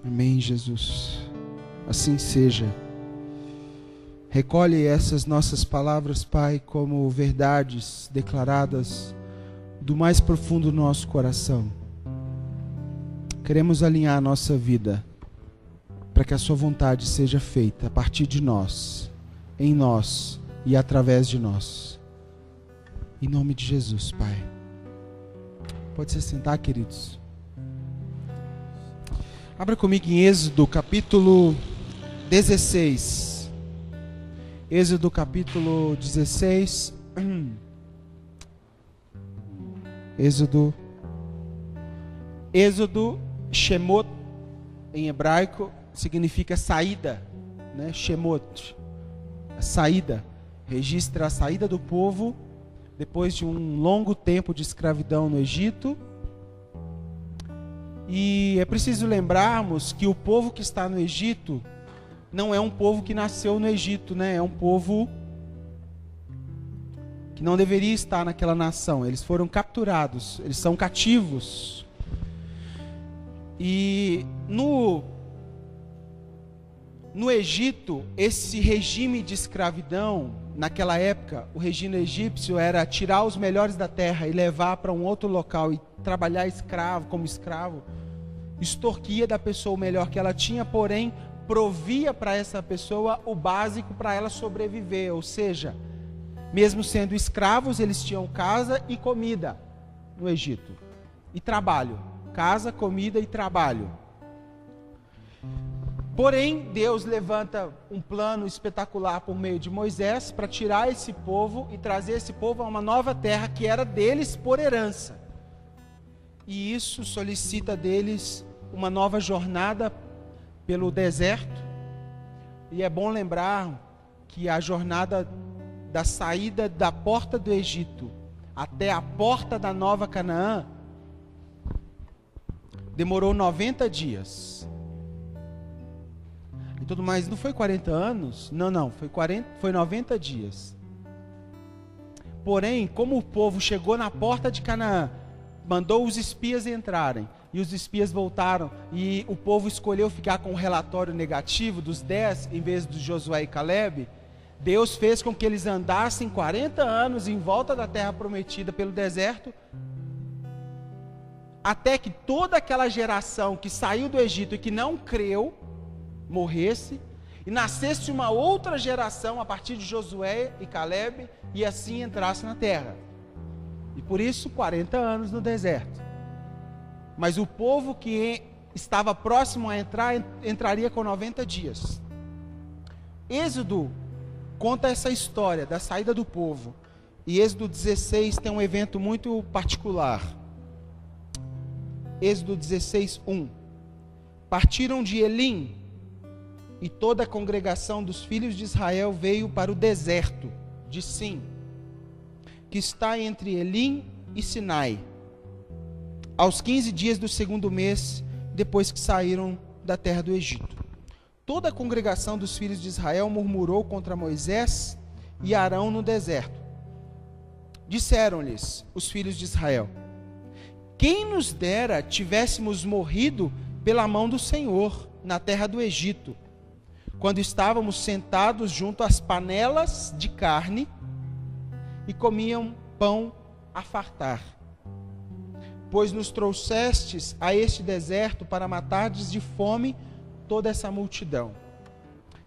Amém, Jesus. Assim seja. Recolhe essas nossas palavras, Pai, como verdades declaradas do mais profundo do nosso coração. Queremos alinhar a nossa vida para que a sua vontade seja feita a partir de nós, em nós e através de nós. Em nome de Jesus, Pai. Pode se sentar, queridos. Abra comigo em Êxodo, capítulo 16. Êxodo, capítulo 16. Êxodo, Shemot, em hebraico, significa saída, né? Shemot, a saída. Registra a saída do povo depois de um longo tempo de escravidão no Egito. E é preciso lembrarmos que o povo que está no Egito não é um povo que nasceu no Egito, né? É um povo que não deveria estar naquela nação. Eles foram capturados, eles são cativos. E no Egito, esse regime de escravidão, naquela época, o regime egípcio era tirar os melhores da terra e levar para um outro local e trabalhar como escravo. Extorquia da pessoa o melhor que ela tinha, porém provia para essa pessoa o básico para ela sobreviver. Ou seja, mesmo sendo escravos, eles tinham casa e comida no Egito. E trabalho. Casa, comida e trabalho. Porém, Deus levanta um plano espetacular por meio de Moisés para tirar esse povo e trazer esse povo a uma nova terra que era deles por herança. E isso solicita deles uma nova jornada pelo deserto. E é bom lembrar que a jornada da saída da porta do Egito até a porta da Nova Canaã demorou 90 dias. E tudo mais, não foi 40 anos? Não, foi 90 dias. Porém, como o povo chegou na porta de Canaã, mandou os espias entrarem, e os espias voltaram, e o povo escolheu ficar com um relatório negativo dos 10, em vez de Josué e Caleb. Deus fez com que eles andassem 40 anos em volta da terra prometida pelo deserto, até que toda aquela geração que saiu do Egito e que não creu, morresse, e nascesse uma outra geração a partir de Josué e Caleb, e assim entrasse na terra. E por isso 40 anos no deserto. Mas o povo que estava próximo a entrar, entraria com 90 dias. Êxodo conta essa história da saída do povo. E Êxodo 16 tem um evento muito particular. Êxodo 16, 1. Partiram de Elim, e toda a congregação dos filhos de Israel veio para o deserto de Sim, que está entre Elim e Sinai, aos 15 dias do segundo mês, depois que saíram da terra do Egito. Toda a congregação dos filhos de Israel murmurou contra Moisés e Arão no deserto. Disseram-lhes os filhos de Israel: quem nos dera tivéssemos morrido pela mão do Senhor na terra do Egito, quando estávamos sentados junto às panelas de carne e comiam pão a fartar. Pois nos trouxestes a este deserto para matardes de fome toda essa multidão.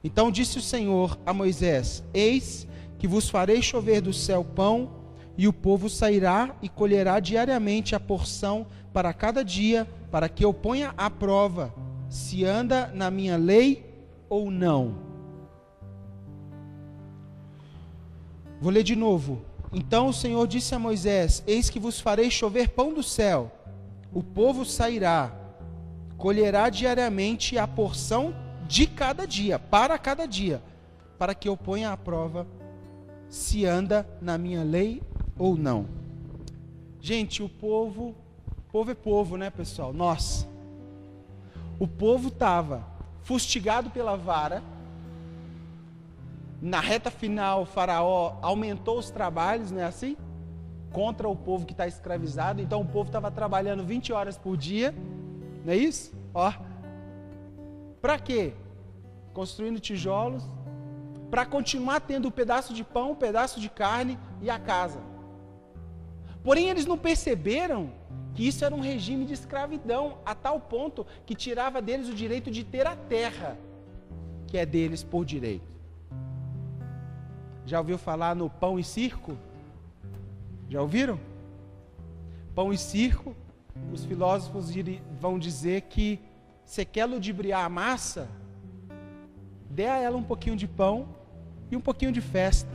Então disse o Senhor a Moisés: eis que vos farei chover do céu pão, e o povo sairá e colherá diariamente a porção para cada dia, para que eu ponha à prova se anda na minha lei ou não. Vou ler de novo. Então o Senhor disse a Moisés: eis que vos farei chover pão do céu, o povo sairá, colherá diariamente a porção de cada dia, para cada dia, para que eu ponha à prova se anda na minha lei ou não. Gente, o povo é povo, né, pessoal? Nós. O povo estava fustigado pela vara. Na reta final, o faraó aumentou os trabalhos, não é assim? Contra o povo que está escravizado. Então o povo estava trabalhando 20 horas por dia, não é isso? Ó, Para quê? Construindo tijolos, para continuar tendo um pedaço de pão, um pedaço de carne e a casa. Porém, eles não perceberam que isso era um regime de escravidão, a tal ponto que tirava deles o direito de ter a terra, que é deles por direito. Já ouviu falar no pão e circo? Já ouviram? Pão e circo, os filósofos vão dizer que você quer ludibriar a massa, dê a ela um pouquinho de pão e um pouquinho de festa.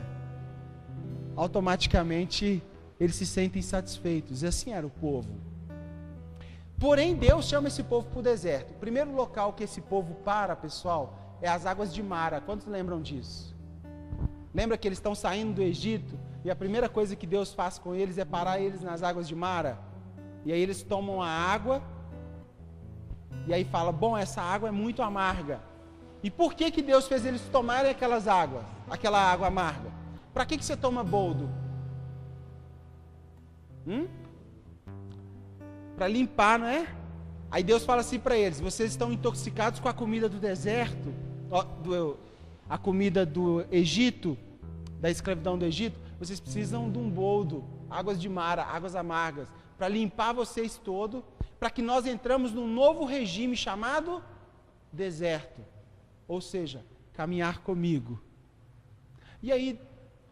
Automaticamente eles se sentem satisfeitos. E assim era o povo. Porém, Deus chama esse povo para o deserto. O primeiro local que esse povo para, pessoal, é as águas de Mara. Quantos lembram disso? Lembra que eles estão saindo do Egito e a primeira coisa que Deus faz com eles é parar eles nas águas de Mara? E aí eles tomam a água e aí fala, bom, essa água é muito amarga. E por que que Deus fez eles tomarem aquelas águas, aquela água amarga? Para que você toma boldo? Para limpar, não é? Aí Deus fala assim para eles, vocês estão intoxicados com a comida do deserto, a comida do Egito, da escravidão do Egito, vocês precisam de um boldo, águas de Mara, águas amargas, para limpar vocês todo, para que nós entramos num novo regime chamado deserto, ou seja, caminhar comigo. E aí,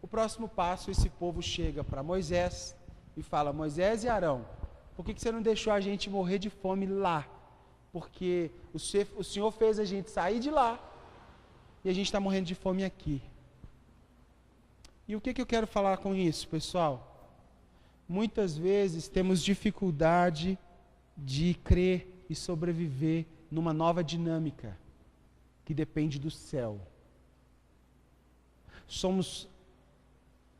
o próximo passo, esse povo chega para Moisés e fala, Moisés e Arão, por que você não deixou a gente morrer de fome lá? Porque o Senhor fez a gente sair de lá e a gente está morrendo de fome aqui. E o que eu quero falar com isso, pessoal? Muitas vezes temos dificuldade de crer e sobreviver numa nova dinâmica que depende do céu. Somos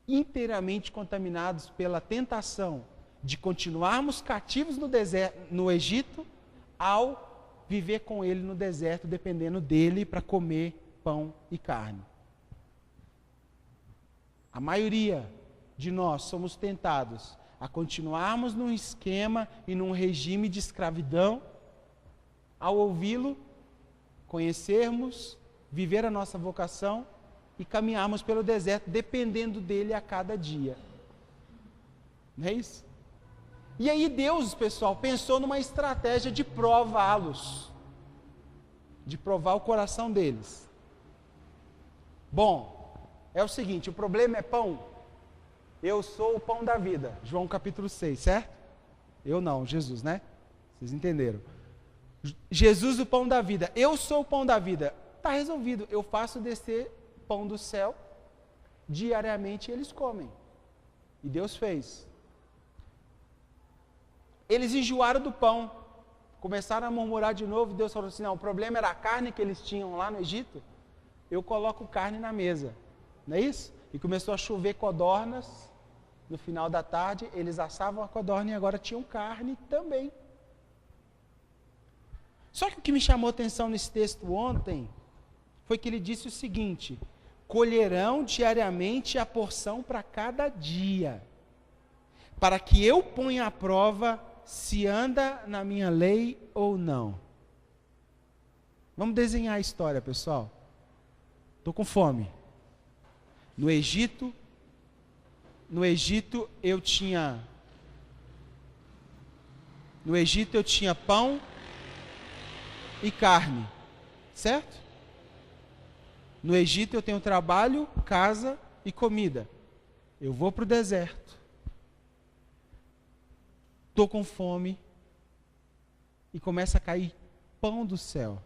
inteiramente contaminados pela tentação de continuarmos cativos no deserto, no Egito, ao viver com ele no deserto, dependendo dele para comer pão e carne. A maioria de nós somos tentados a continuarmos num esquema e num regime de escravidão, ao ouvi-lo, conhecermos, viver a nossa vocação e caminharmos pelo deserto, dependendo dele a cada dia. Não é isso? E aí Deus, pessoal, pensou numa estratégia de prová-los, de provar o coração deles. Bom, é o seguinte, o problema é pão. Eu sou o pão da vida. João capítulo 6, certo? Eu não, Jesus, né? Vocês entenderam. Jesus, o pão da vida. Eu sou o pão da vida. Está resolvido. Eu faço descer pão do céu. Diariamente eles comem. E Deus fez. Eles enjoaram do pão. Começaram a murmurar de novo. Deus falou assim, não, o problema era a carne que eles tinham lá no Egito. Eu coloco carne na mesa. Não é isso? E começou a chover codornas. No final da tarde, eles assavam a codorna e agora tinham carne também. Só que o que me chamou a atenção nesse texto ontem foi que ele disse o seguinte: colherão diariamente a porção para cada dia, para que eu ponha à prova se anda na minha lei ou não. Vamos desenhar a história, pessoal. Estou com fome. No Egito eu tinha pão e carne, certo? No Egito eu tenho trabalho, casa e comida. Eu vou para o deserto. Estou com fome e começa a cair pão do céu.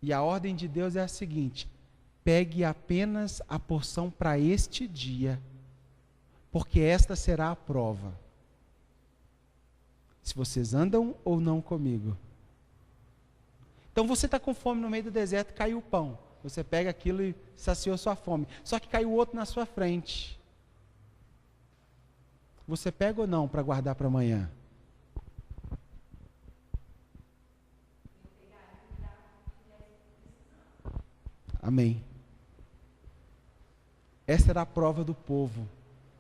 E a ordem de Deus é a seguinte: pegue apenas a porção para este dia, porque esta será a prova. Se vocês andam ou não comigo. Então você está com fome no meio do deserto, caiu o pão. Você pega aquilo e saciou sua fome. Só que caiu outro na sua frente. Você pega ou não para guardar para amanhã? Amém. Essa era a prova do povo,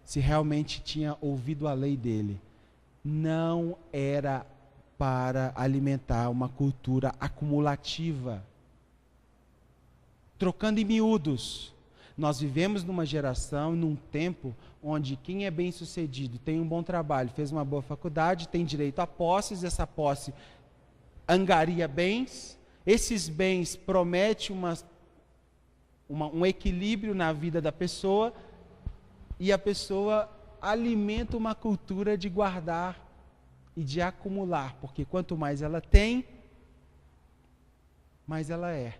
se realmente tinha ouvido a lei dele. Não era para alimentar uma cultura acumulativa. Trocando em miúdos, nós vivemos numa geração, num tempo, onde quem é bem-sucedido, tem um bom trabalho, fez uma boa faculdade, tem direito a posses, essa posse angaria bens, esses bens prometem um equilíbrio na vida da pessoa, e a pessoa alimenta uma cultura de guardar e de acumular, porque quanto mais ela tem, mais ela é.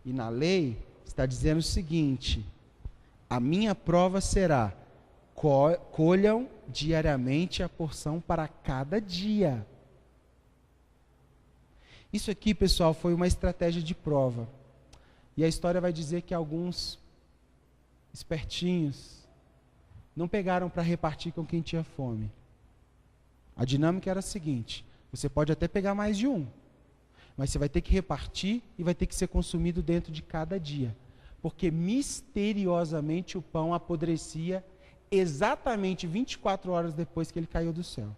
E na lei está dizendo o seguinte: a minha prova será: colham diariamente a porção para cada dia. Isso aqui, pessoal, foi uma estratégia de prova. E a história vai dizer que alguns espertinhos não pegaram para repartir com quem tinha fome. A dinâmica era a seguinte: você pode até pegar mais de um, mas você vai ter que repartir e vai ter que ser consumido dentro de cada dia. Porque misteriosamente o pão apodrecia exatamente 24 horas depois que ele caiu do céu.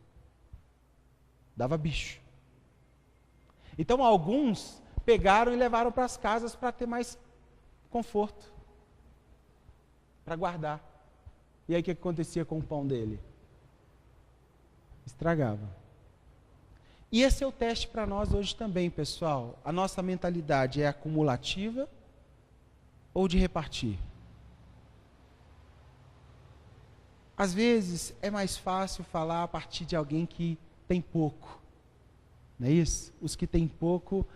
Dava bicho. Então alguns pegaram e levaram para as casas para ter mais conforto, para guardar. E aí o que acontecia com o pão dele? Estragava. E esse é o teste para nós hoje também, pessoal. A nossa mentalidade é acumulativa ou de repartir? Às vezes é mais fácil falar a partir de alguém que tem pouco. Não é isso? Os que têm pouco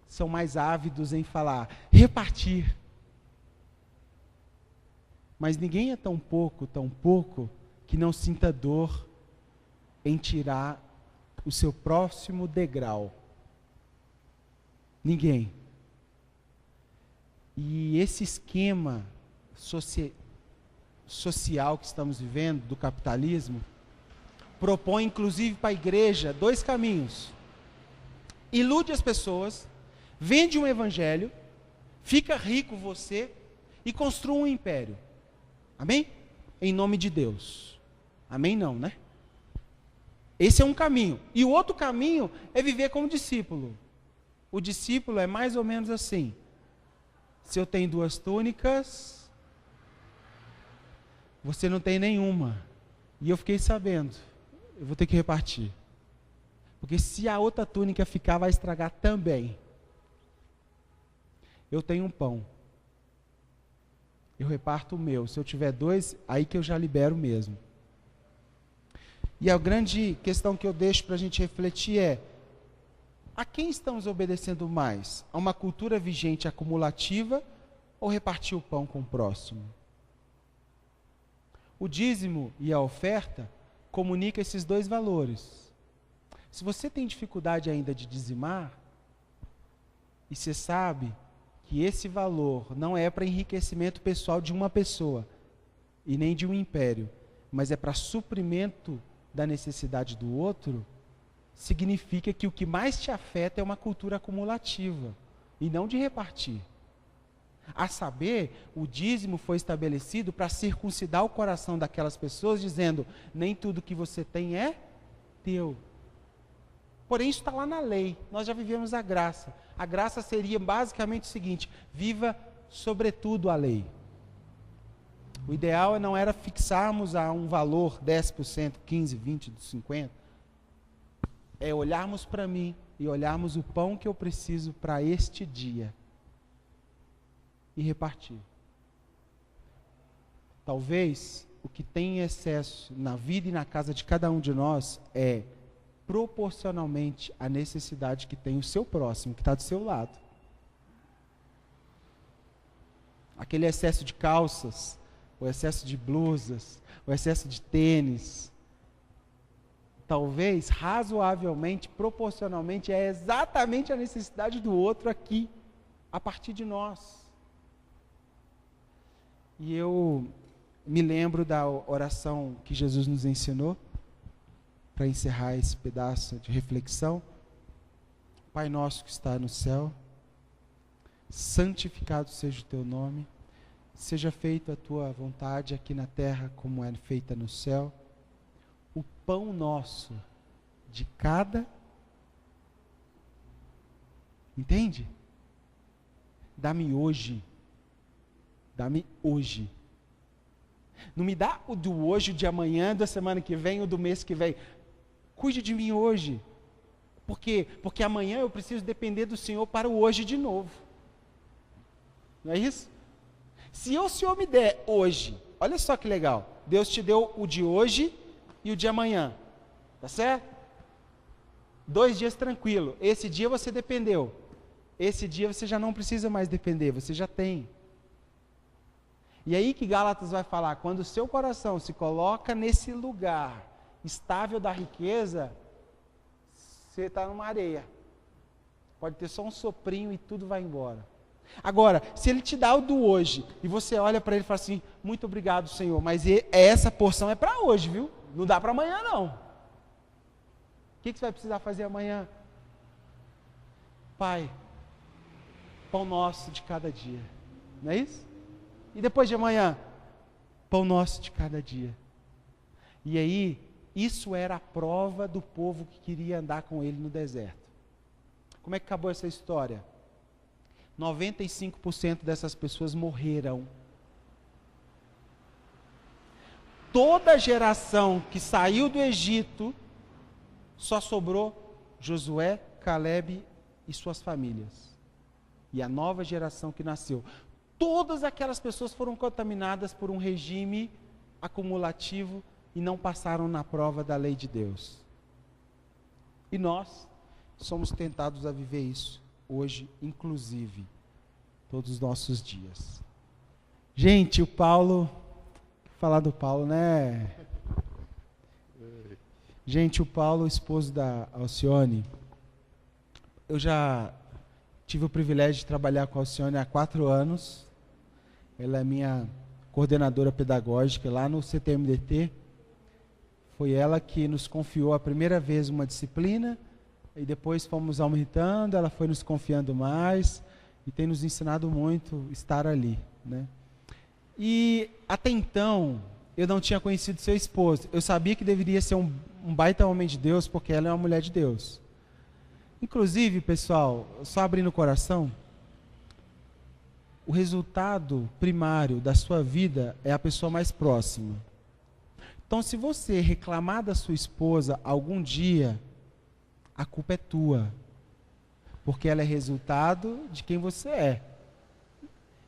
são mais ávidos em falar, repartir. Mas ninguém é tão pouco, que não sinta dor em tirar o seu próximo degrau. Ninguém. E esse esquema social que estamos vivendo, do capitalismo, propõe inclusive para a igreja 2 caminhos. Ilude as pessoas, vende um evangelho, fica rico você e construa um império. Amém? Em nome de Deus. Amém não, né? Esse é um caminho. E o outro caminho é viver como discípulo. O discípulo é mais ou menos assim: se eu tenho 2 túnicas, você não tem nenhuma. E eu fiquei sabendo, eu vou ter que repartir. Porque se a outra túnica ficar, vai estragar também. Eu tenho um pão. Eu reparto o meu. Se eu tiver 2, aí que eu já libero mesmo. E a grande questão que eu deixo para a gente refletir é: a quem estamos obedecendo mais? A uma cultura vigente acumulativa ou repartir o pão com o próximo? O dízimo e a oferta comunicam esses 2 valores. Se você tem dificuldade ainda de dizimar, e você sabe que esse valor não é para enriquecimento pessoal de uma pessoa, e nem de um império, mas é para suprimento da necessidade do outro, significa que o que mais te afeta é uma cultura acumulativa, e não de repartir. A saber, o dízimo foi estabelecido para circuncidar o coração daquelas pessoas, dizendo: nem tudo que você tem é teu. Porém, isso está lá na lei, nós já vivemos a graça. A graça seria basicamente o seguinte: viva sobretudo a lei. O ideal não era fixarmos a um valor 10%, 15%, 20%, 50%. É olharmos para mim e olharmos o pão que eu preciso para este dia e repartir. Talvez o que tem em excesso na vida e na casa de cada um de nós é proporcionalmente à necessidade que tem o seu próximo, que está do seu lado. Aquele excesso de calças, o excesso de blusas, o excesso de tênis, talvez, razoavelmente, proporcionalmente, é exatamente a necessidade do outro aqui, a partir de nós. E eu me lembro da oração que Jesus nos ensinou, para encerrar esse pedaço de reflexão. Pai nosso que está no céu, santificado seja o teu nome, seja feita a tua vontade aqui na terra como é feita no céu. O pão nosso de cada. Entende? Dá-me hoje. Dá-me hoje. Não me dá o do hoje, o de amanhã, da semana que vem, o do mês que vem. Cuide de mim hoje. Por quê? Porque amanhã eu preciso depender do Senhor para o hoje de novo. Não é isso? Se o Senhor me der hoje, olha só que legal. Deus te deu o de hoje e o de amanhã. Tá certo? 2 dias tranquilo. Esse dia você dependeu. Esse dia você já não precisa mais depender, você já tem. E aí que Gálatas vai falar, quando o seu coração se coloca nesse lugar estável da riqueza, você está numa areia. Pode ter só um soprinho e tudo vai embora. Agora, se ele te dá o do hoje, e você olha para ele e fala assim, muito obrigado, Senhor, mas essa porção é para hoje, viu? Não dá para amanhã, não. O que você vai precisar fazer amanhã? Pai, pão nosso de cada dia. Não é isso? E depois de amanhã? Pão nosso de cada dia. E aí, isso era a prova do povo que queria andar com ele no deserto. Como é que acabou essa história? 95% dessas pessoas morreram. Toda a geração que saiu do Egito, só sobrou Josué, Calebe e suas famílias. E a nova geração que nasceu. Todas aquelas pessoas foram contaminadas por um regime acumulativo e não passaram na prova da lei de Deus. E nós somos tentados a viver isso hoje, inclusive, todos os nossos dias. Gente, o Paulo, falar do Paulo, né? Gente, o Paulo, esposo da Alcione, eu já tive o privilégio de trabalhar com a Alcione há 4 anos. Ela é minha coordenadora pedagógica lá no CTMDT. Foi ela que nos confiou a primeira vez uma disciplina, e depois fomos aumentando, ela foi nos confiando mais, e tem nos ensinado muito estar ali, né? E até então, eu não tinha conhecido seu esposo. Eu sabia que deveria ser um baita homem de Deus, porque ela é uma mulher de Deus. Inclusive, pessoal, só abrindo o coração, o resultado primário da sua vida é a pessoa mais próxima. Então, se você reclamar da sua esposa algum dia, a culpa é tua, porque ela é resultado de quem você é.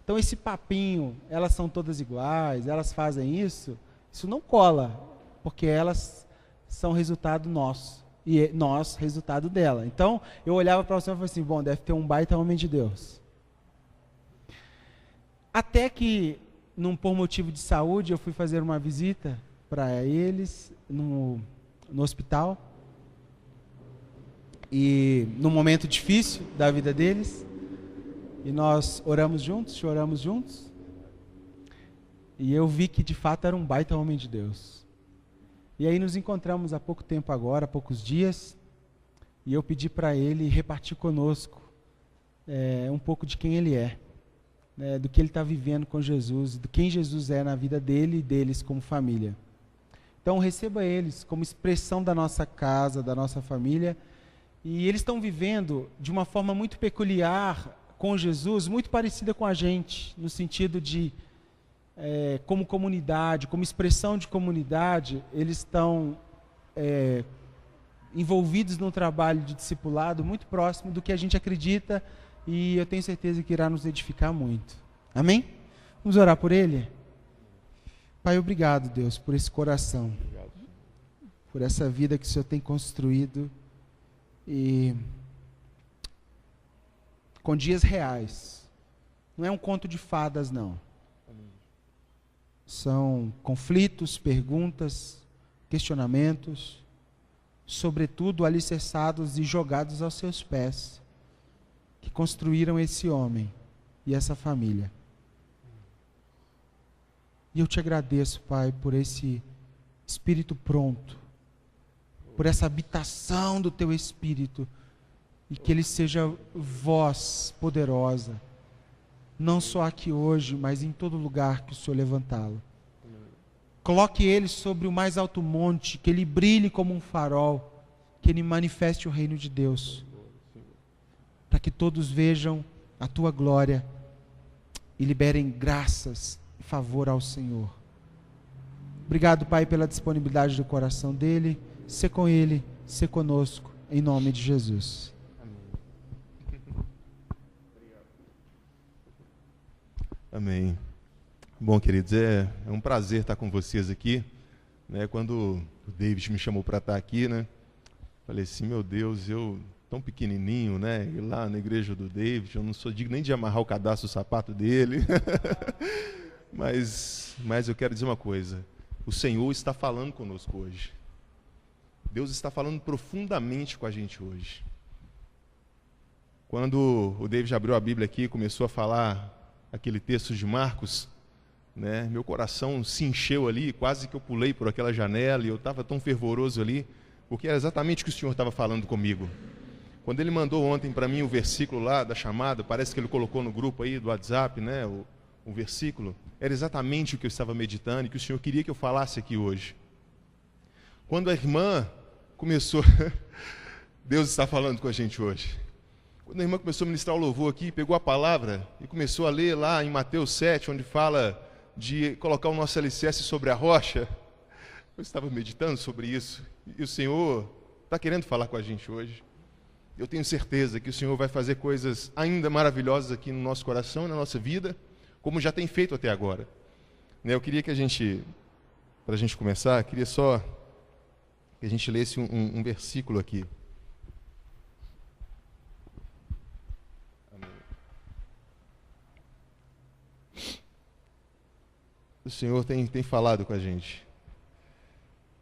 Então, esse papinho, elas são todas iguais, elas fazem isso não cola, porque elas são resultado nosso, e nós, resultado dela. Então, eu olhava para você e falava assim, bom, deve ter um baita homem de Deus. Até que, por motivo de saúde, eu fui fazer uma visita para eles no hospital, e num momento difícil da vida deles, e nós oramos juntos, choramos juntos, e eu vi que de fato era um baita homem de Deus. E aí nos encontramos há pouco tempo agora, há poucos dias, e eu pedi para ele repartir conosco um pouco de quem ele é, né, do que ele está vivendo com Jesus, do quem Jesus é na vida dele e deles como família. Então receba eles como expressão da nossa casa, da nossa família, e eles estão vivendo de uma forma muito peculiar com Jesus, muito parecida com a gente, no sentido de, como comunidade, como expressão de comunidade, eles estão envolvidos num trabalho de discipulado muito próximo do que a gente acredita, e eu tenho certeza que irá nos edificar muito. Amém? Vamos orar por ele? Pai, obrigado, Deus, por esse coração, por essa vida que o Senhor tem construído, e com dias reais. Não é um conto de fadas, não. São conflitos, perguntas, questionamentos, sobretudo alicerçados e jogados aos seus pés, que construíram esse homem e essa família. E eu te agradeço, Pai, por esse espírito pronto, por essa habitação do teu espírito, e que ele seja voz poderosa, não só aqui hoje, mas em todo lugar que o Senhor levantá-lo. Coloque ele sobre o mais alto monte, que ele brilhe como um farol, que Ele manifeste o reino de Deus, para que todos vejam a Tua glória e liberem graças e favor ao Senhor. Obrigado, Pai, pela disponibilidade do coração dele. Sê com ele, sê conosco, em nome de Jesus. Amém. Bom, queridos, é um prazer estar com vocês aqui, né? Quando o David me chamou para estar aqui, né? Falei assim, meu Deus, eu tão pequenininho, né? Ir lá na igreja do David, eu não sou digno nem de amarrar o cadastro do sapato dele. mas eu quero dizer uma coisa, o Senhor está falando conosco hoje. Deus está falando profundamente com a gente hoje. Quando o David abriu a Bíblia aqui e começou a falar aquele texto de Marcos, né, meu coração se encheu ali, quase que eu pulei por aquela janela e eu estava tão fervoroso ali, porque era exatamente o que o Senhor estava falando comigo. Quando ele mandou ontem para mim o versículo lá da chamada, parece que ele colocou no grupo aí do WhatsApp, né, o versículo, era exatamente o que eu estava meditando e que o Senhor queria que eu falasse aqui hoje. Quando a irmã começou, Deus está falando com a gente hoje. Quando a irmã começou a ministrar o louvor aqui, pegou a palavra e começou a ler lá em Mateus 7, onde fala de colocar o nosso alicerce sobre a rocha, eu estava meditando sobre isso e o Senhor está querendo falar com a gente hoje. Eu tenho certeza que o Senhor vai fazer coisas ainda maravilhosas aqui no nosso coração e na nossa vida, como já tem feito até agora. Eu queria que para a gente começar, queria só que a gente lesse um versículo aqui. O Senhor tem falado com a gente.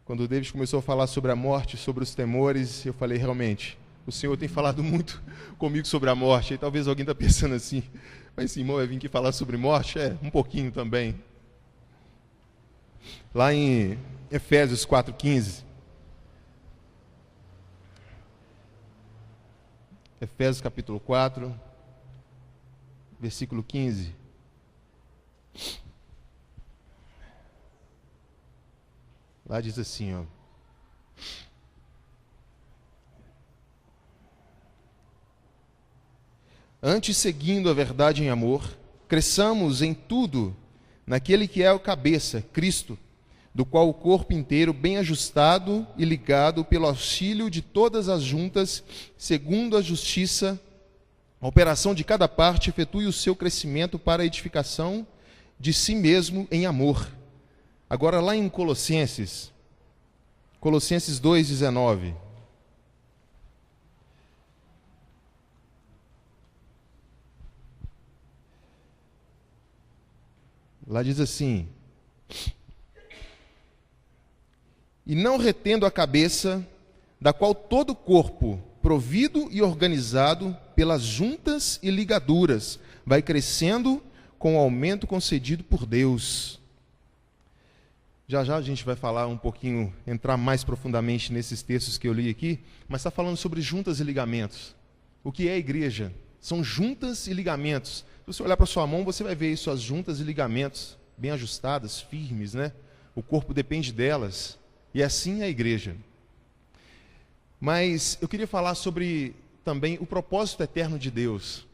Quando o David começou a falar sobre a morte, sobre os temores, eu falei, realmente, o Senhor tem falado muito comigo sobre a morte. E talvez alguém está pensando assim, mas esse irmão vai vir aqui falar sobre morte? É, um pouquinho também. Lá em Efésios 4,15. Efésios capítulo 4, versículo 15. Lá diz assim, ó. Antes, seguindo a verdade em amor, cresçamos em tudo naquele que é o cabeça, Cristo, do qual o corpo inteiro, bem ajustado e ligado pelo auxílio de todas as juntas, segundo a justiça, a operação de cada parte efetue o seu crescimento para a edificação de si mesmo em amor. Agora lá em Colossenses 2,19. Lá diz assim: e não retendo a cabeça, da qual todo o corpo, provido e organizado pelas juntas e ligaduras, vai crescendo com o aumento concedido por Deus. Já a gente vai falar um pouquinho, entrar mais profundamente nesses textos que eu li aqui, mas está falando sobre juntas e ligamentos. O que é a igreja? São juntas e ligamentos. Se você olhar para a sua mão, você vai ver isso, as juntas e ligamentos, bem ajustadas, firmes, né? O corpo depende delas. E assim é a igreja. Mas eu queria falar sobre também o propósito eterno de Deus.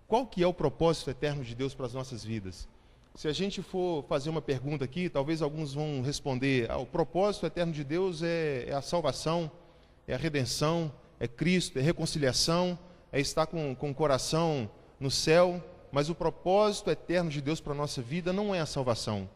Qual que é o propósito eterno de Deus para as nossas vidas? Se a gente for fazer uma pergunta aqui, talvez alguns vão responder, o propósito eterno de Deus é a salvação, é a redenção, é Cristo, é reconciliação, é estar com o coração no céu. Mas o propósito eterno de Deus para a nossa vida não é a salvação.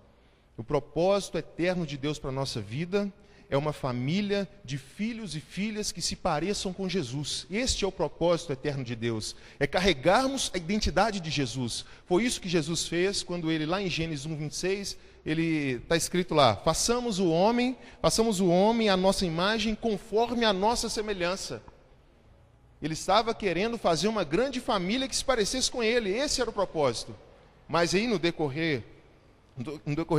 O propósito eterno de Deus para a nossa vida é uma família de filhos e filhas que se pareçam com Jesus. Este é o propósito eterno de Deus, é carregarmos a identidade de Jesus. Foi isso que Jesus fez quando ele, lá em Gênesis 1:26, ele está escrito lá: façamos o homem à nossa imagem, conforme a nossa semelhança. Ele estava querendo fazer uma grande família que se parecesse com ele, esse era o propósito. Mas aí no decorrer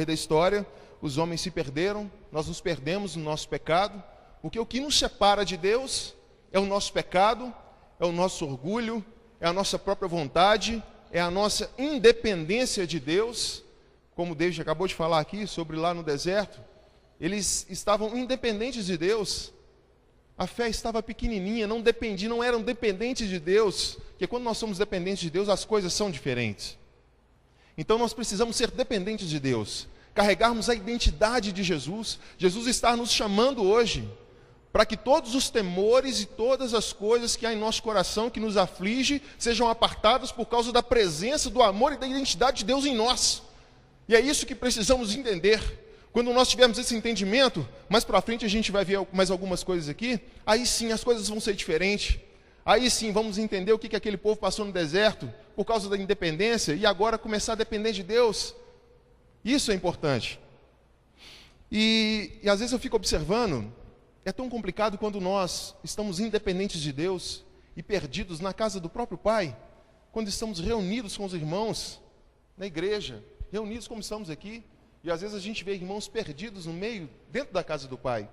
da história, os homens se perderam, nós nos perdemos no nosso pecado, porque o que nos separa de Deus é o nosso pecado, é o nosso orgulho, é a nossa própria vontade, é a nossa independência de Deus. Como David acabou de falar aqui sobre lá no deserto, eles estavam independentes de Deus. A fé estava pequenininha, não dependia, não eram dependentes de Deus, porque quando nós somos dependentes de Deus, as coisas são diferentes. Então nós precisamos ser dependentes de Deus, carregarmos a identidade de Jesus. Jesus está nos chamando hoje para que todos os temores e todas as coisas que há em nosso coração, que nos aflige, sejam apartadas por causa da presença, do amor e da identidade de Deus em nós. E é isso que precisamos entender. Quando nós tivermos esse entendimento, mais para frente a gente vai ver mais algumas coisas aqui, aí sim as coisas vão ser diferentes. Aí sim vamos entender o que aquele povo passou no deserto, por causa da independência, e agora começar a depender de Deus. Isso é importante. E às vezes eu fico observando, é tão complicado quando nós estamos independentes de Deus e perdidos na casa do próprio Pai, quando estamos reunidos com os irmãos na igreja, reunidos como estamos aqui, e às vezes a gente vê irmãos perdidos no meio, dentro da casa do Pai.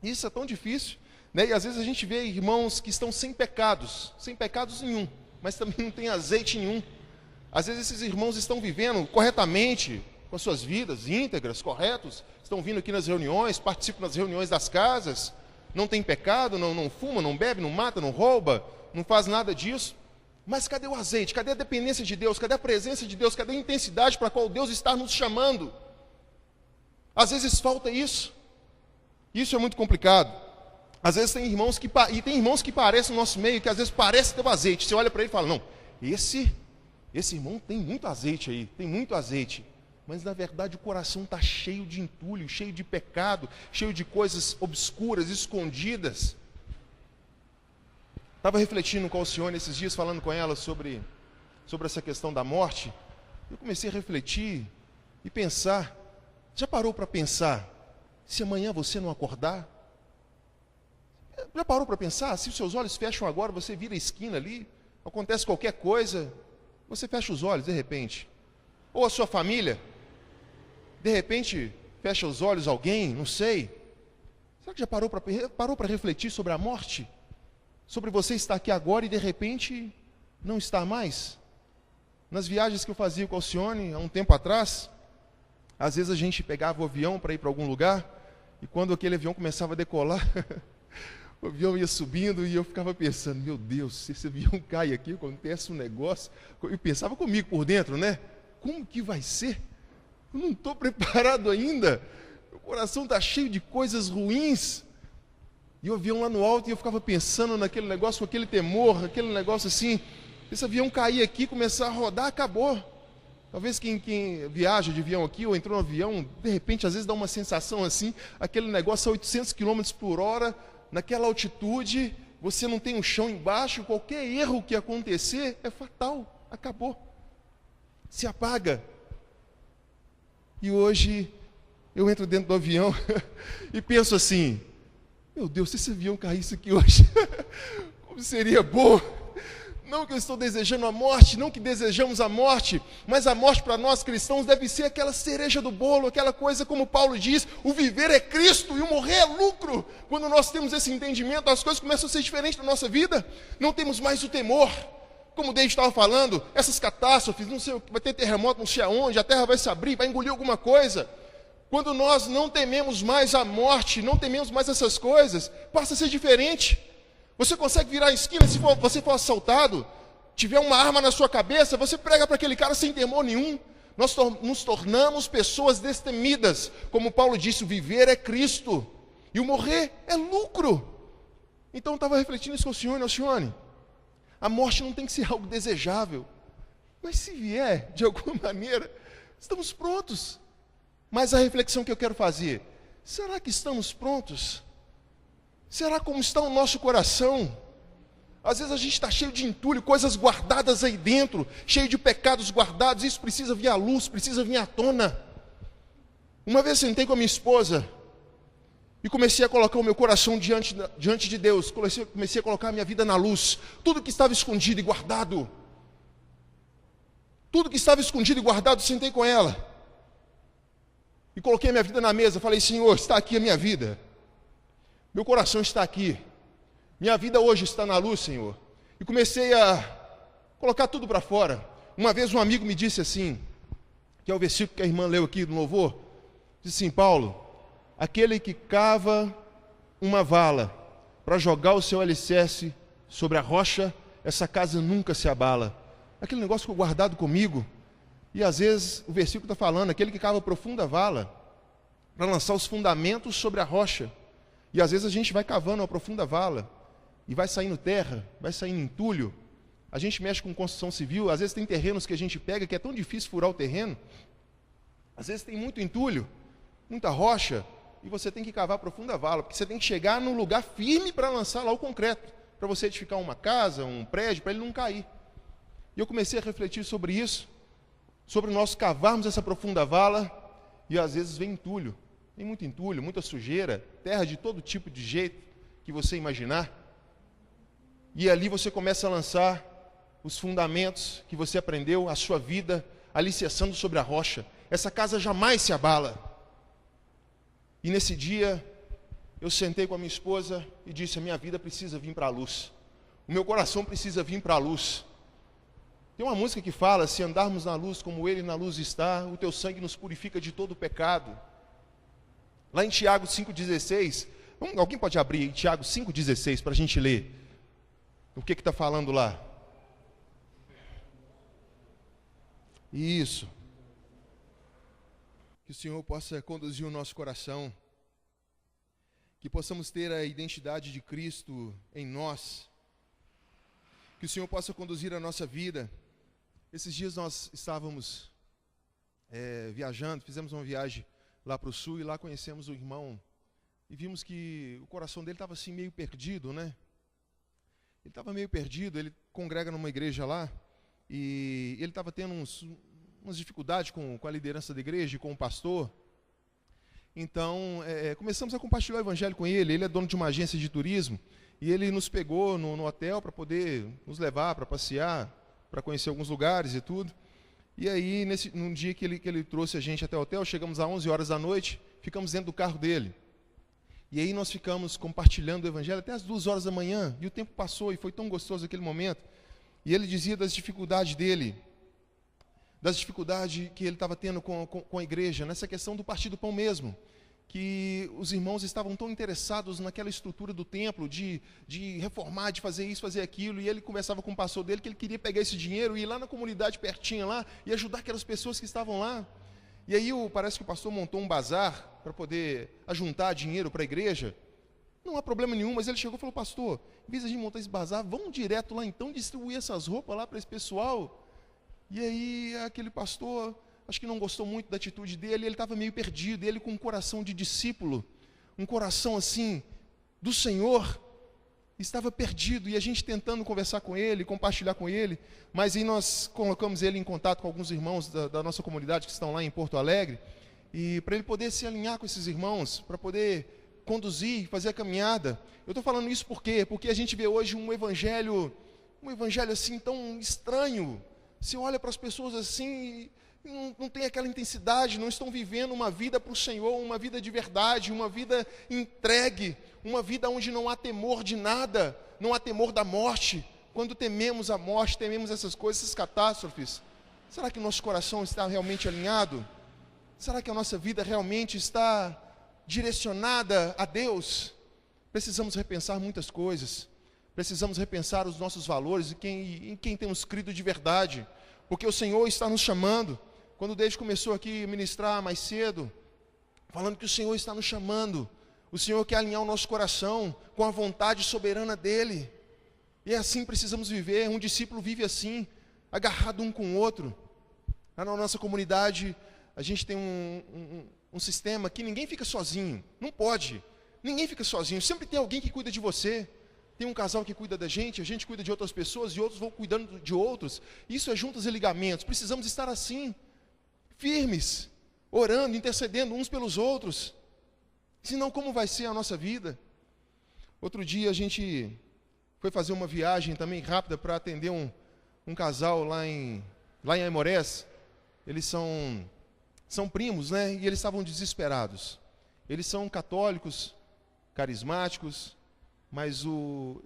Isso é tão difícil, né? E às vezes a gente vê irmãos que estão sem pecados nenhum, mas também não tem azeite nenhum. Às vezes esses irmãos estão vivendo corretamente, com as suas vidas íntegras, corretos, estão vindo aqui nas reuniões, participam das reuniões das casas, não tem pecado, não fuma, não bebe, não mata, não rouba, não faz nada disso. Mas cadê o azeite? Cadê a dependência de Deus? Cadê a presença de Deus? Cadê a intensidade para a qual Deus está nos chamando? Às vezes falta isso. Isso é muito complicado. Às vezes tem irmãos que parecem no nosso meio, que às vezes parece ter o azeite. Você olha para ele e fala, não, esse irmão tem muito azeite aí, tem muito azeite. Mas na verdade o coração está cheio de entulho, cheio de pecado, cheio de coisas obscuras, escondidas. Estava refletindo com a Alcione esses dias, falando com ela sobre essa questão da morte. Eu comecei a refletir e pensar. Já parou para pensar se amanhã você não acordar? Já parou para pensar? Se os seus olhos fecham agora, você vira a esquina ali, acontece qualquer coisa, você fecha os olhos de repente. Ou a sua família, de repente, fecha os olhos alguém, não sei. Será que já parou para refletir sobre a morte? Sobre você estar aqui agora e de repente não estar mais? Nas viagens que eu fazia com a Alcione, há um tempo atrás, às vezes a gente pegava o avião para ir para algum lugar, e quando aquele avião começava a decolar, o avião ia subindo e eu ficava pensando, meu Deus, se esse avião cai aqui, acontece um negócio. Eu pensava comigo por dentro, né? Como que vai ser? Eu não estou preparado ainda. Meu coração está cheio de coisas ruins. E o avião lá no alto, e eu ficava pensando naquele negócio, com aquele temor, aquele negócio assim. Esse avião cair aqui, começar a rodar, acabou. Talvez quem viaja de avião aqui, ou entrou no avião, de repente, às vezes dá uma sensação assim, aquele negócio a 800 km por hora, naquela altitude, você não tem um chão embaixo, qualquer erro que acontecer é fatal, acabou. Se apaga. E hoje eu entro dentro do avião e penso assim, meu Deus, se esse avião caísse aqui hoje, como seria bom. Não que eu estou desejando a morte, não que desejamos a morte, mas a morte para nós cristãos deve ser aquela cereja do bolo, aquela coisa como Paulo diz, o viver é Cristo e o morrer é lucro. Quando nós temos esse entendimento, as coisas começam a ser diferentes na nossa vida, não temos mais o temor. Como o David estava falando, essas catástrofes, não sei, vai ter terremoto não sei aonde, a terra vai se abrir, vai engolir alguma coisa. Quando nós não tememos mais a morte, não tememos mais essas coisas, passa a ser diferente. Você consegue virar a esquina, se você for assaltado, tiver uma arma na sua cabeça, você prega para aquele cara sem temor nenhum. Nós nos tornamos pessoas destemidas. Como Paulo disse, o viver é Cristo e o morrer é lucro. Então eu estava refletindo isso com o senhor, Alcione. A morte não tem que ser algo desejável. Mas se vier, de alguma maneira, estamos prontos. Mas a reflexão que eu quero fazer, será que estamos prontos? Será como está o nosso coração? Às vezes a gente está cheio de entulho, coisas guardadas aí dentro, cheio de pecados guardados, isso precisa vir à luz, precisa vir à tona. Uma vez sentei com a minha esposa e comecei a colocar o meu coração diante de Deus, comecei a colocar a minha vida na luz, tudo que estava escondido e guardado. Tudo que estava escondido e guardado, sentei com ela. E coloquei a minha vida na mesa, falei, Senhor, está aqui a minha vida. Meu coração está aqui. Minha vida hoje está na luz, Senhor. E comecei a colocar tudo para fora. Uma vez um amigo me disse assim, que é o versículo que a irmã leu aqui no louvor, disse assim, Paulo, aquele que cava uma vala, para jogar o seu alicerce sobre a rocha, essa casa nunca se abala. Aquele negócio ficou guardado comigo. E às vezes o versículo está falando, aquele que cava profunda vala, para lançar os fundamentos sobre a rocha. E às vezes a gente vai cavando uma profunda vala, e vai saindo terra, vai saindo entulho. A gente mexe com construção civil, às vezes tem terrenos que a gente pega, que é tão difícil furar o terreno. Às vezes tem muito entulho, muita rocha, e você tem que cavar profunda vala, porque você tem que chegar num lugar firme para lançar lá o concreto, para você edificar uma casa, um prédio, para ele não cair. E eu comecei a refletir sobre isso, sobre nós cavarmos essa profunda vala, e às vezes vem entulho, tem muito entulho, muita sujeira, terra de todo tipo de jeito que você imaginar. E ali você começa a lançar os fundamentos que você aprendeu, a sua vida, alicerçando sobre a rocha. Essa casa jamais se abala. E nesse dia, eu sentei com a minha esposa e disse, a minha vida precisa vir para a luz. O meu coração precisa vir para a luz. Tem uma música que fala, se andarmos na luz como Ele na luz está, o teu sangue nos purifica de todo o pecado. Lá em Tiago 5,16, alguém pode abrir Tiago 5,16 para a gente ler? O que está falando lá? Isso. Que o Senhor possa conduzir o nosso coração, que possamos ter a identidade de Cristo em nós, que o Senhor possa conduzir a nossa vida. Esses dias nós estávamos viajando, fizemos uma viagem lá para o sul e lá conhecemos o irmão e vimos que o coração dele estava assim meio perdido, né? Ele estava meio perdido, ele congrega numa igreja lá e ele estava tendo umas dificuldades com a liderança da igreja e com o pastor. Então, começamos a compartilhar o evangelho com ele. Ele é dono de uma agência de turismo e ele nos pegou no hotel para poder nos levar para passear, para conhecer alguns lugares e tudo. E aí, num dia que ele trouxe a gente até o hotel, chegamos às 11 horas da noite, ficamos dentro do carro dele. E aí nós ficamos compartilhando o evangelho até as 2 horas da manhã, e o tempo passou, e foi tão gostoso aquele momento. E ele dizia das dificuldades dele, das dificuldades que ele estava tendo com a igreja, nessa questão do partir do pão mesmo, que os irmãos estavam tão interessados naquela estrutura do templo, de reformar, de fazer isso, fazer aquilo, e ele conversava com o pastor dele que ele queria pegar esse dinheiro e ir lá na comunidade pertinho lá, e ajudar aquelas pessoas que estavam lá. E aí parece que o pastor montou um bazar para poder ajuntar dinheiro para a igreja. Não há problema nenhum, mas ele chegou e falou, pastor, em vez de a gente montar esse bazar, vamos direto lá então distribuir essas roupas lá para esse pessoal. E aí aquele pastor, acho que não gostou muito da atitude dele, ele estava meio perdido, ele com um coração de discípulo, um coração assim, do Senhor, estava perdido, e a gente tentando conversar com ele, compartilhar com ele, mas aí nós colocamos ele em contato com alguns irmãos da nossa comunidade que estão lá em Porto Alegre, e para ele poder se alinhar com esses irmãos, para poder conduzir, fazer a caminhada. Eu estou falando isso por quê? Porque a gente vê hoje um evangelho assim tão estranho. Você olha para as pessoas assim e não tem aquela intensidade, não estão vivendo uma vida para o Senhor, uma vida de verdade, uma vida entregue, uma vida onde não há temor de nada, não há temor da morte. Quando tememos a morte, tememos essas coisas, essas catástrofes, será que nosso coração está realmente alinhado? Será que a nossa vida realmente está direcionada a Deus? Precisamos repensar muitas coisas, precisamos repensar os nossos valores em quem temos crido de verdade, porque o Senhor está nos chamando. Quando o David começou aqui a ministrar mais cedo, falando que o Senhor está nos chamando, o Senhor quer alinhar o nosso coração com a vontade soberana dEle, e assim precisamos viver. Um discípulo vive assim, agarrado um com o outro. Lá na nossa comunidade, a gente tem um sistema que ninguém fica sozinho, não pode, ninguém fica sozinho, sempre tem alguém que cuida de você. Tem um casal que cuida da gente, a gente cuida de outras pessoas, e outros vão cuidando de outros. Isso é juntas e ligamentos, precisamos estar assim, firmes, orando, intercedendo uns pelos outros, senão como vai ser a nossa vida? Outro dia a gente foi fazer uma viagem também rápida para atender um casal lá em Aimorés. Eles são primos, né? E eles estavam desesperados. Eles são católicos, carismáticos, mas o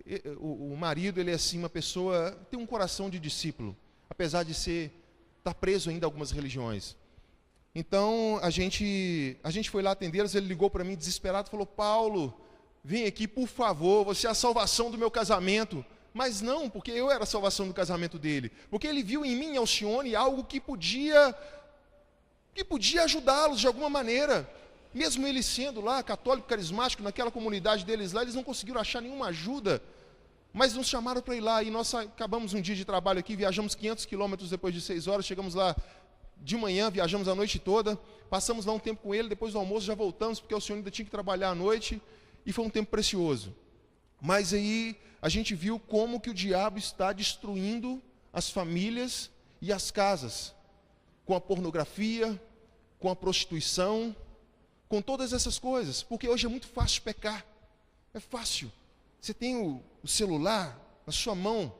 marido, ele é assim, uma pessoa, tem um coração de discípulo, apesar de estar preso ainda a algumas religiões. Então, a gente foi lá atendê-los, ele ligou para mim desesperado, falou, Paulo, vem aqui, por favor, você é a salvação do meu casamento. Mas não, porque eu era a salvação do casamento dele. Porque ele viu em mim, Alcione, algo que podia ajudá-los de alguma maneira. Mesmo ele sendo lá católico carismático, naquela comunidade deles lá, eles não conseguiram achar nenhuma ajuda. Mas nos chamaram para ir lá, e nós acabamos um dia de trabalho aqui, viajamos 500 quilômetros depois de 6 horas, chegamos lá de manhã, viajamos a noite toda, passamos lá um tempo com ele, depois do almoço já voltamos, porque o senhor ainda tinha que trabalhar à noite, e foi um tempo precioso. Mas aí a gente viu como que o diabo está destruindo as famílias e as casas, com a pornografia, com a prostituição, com todas essas coisas, porque hoje é muito fácil pecar, é fácil. Você tem o celular na sua mão,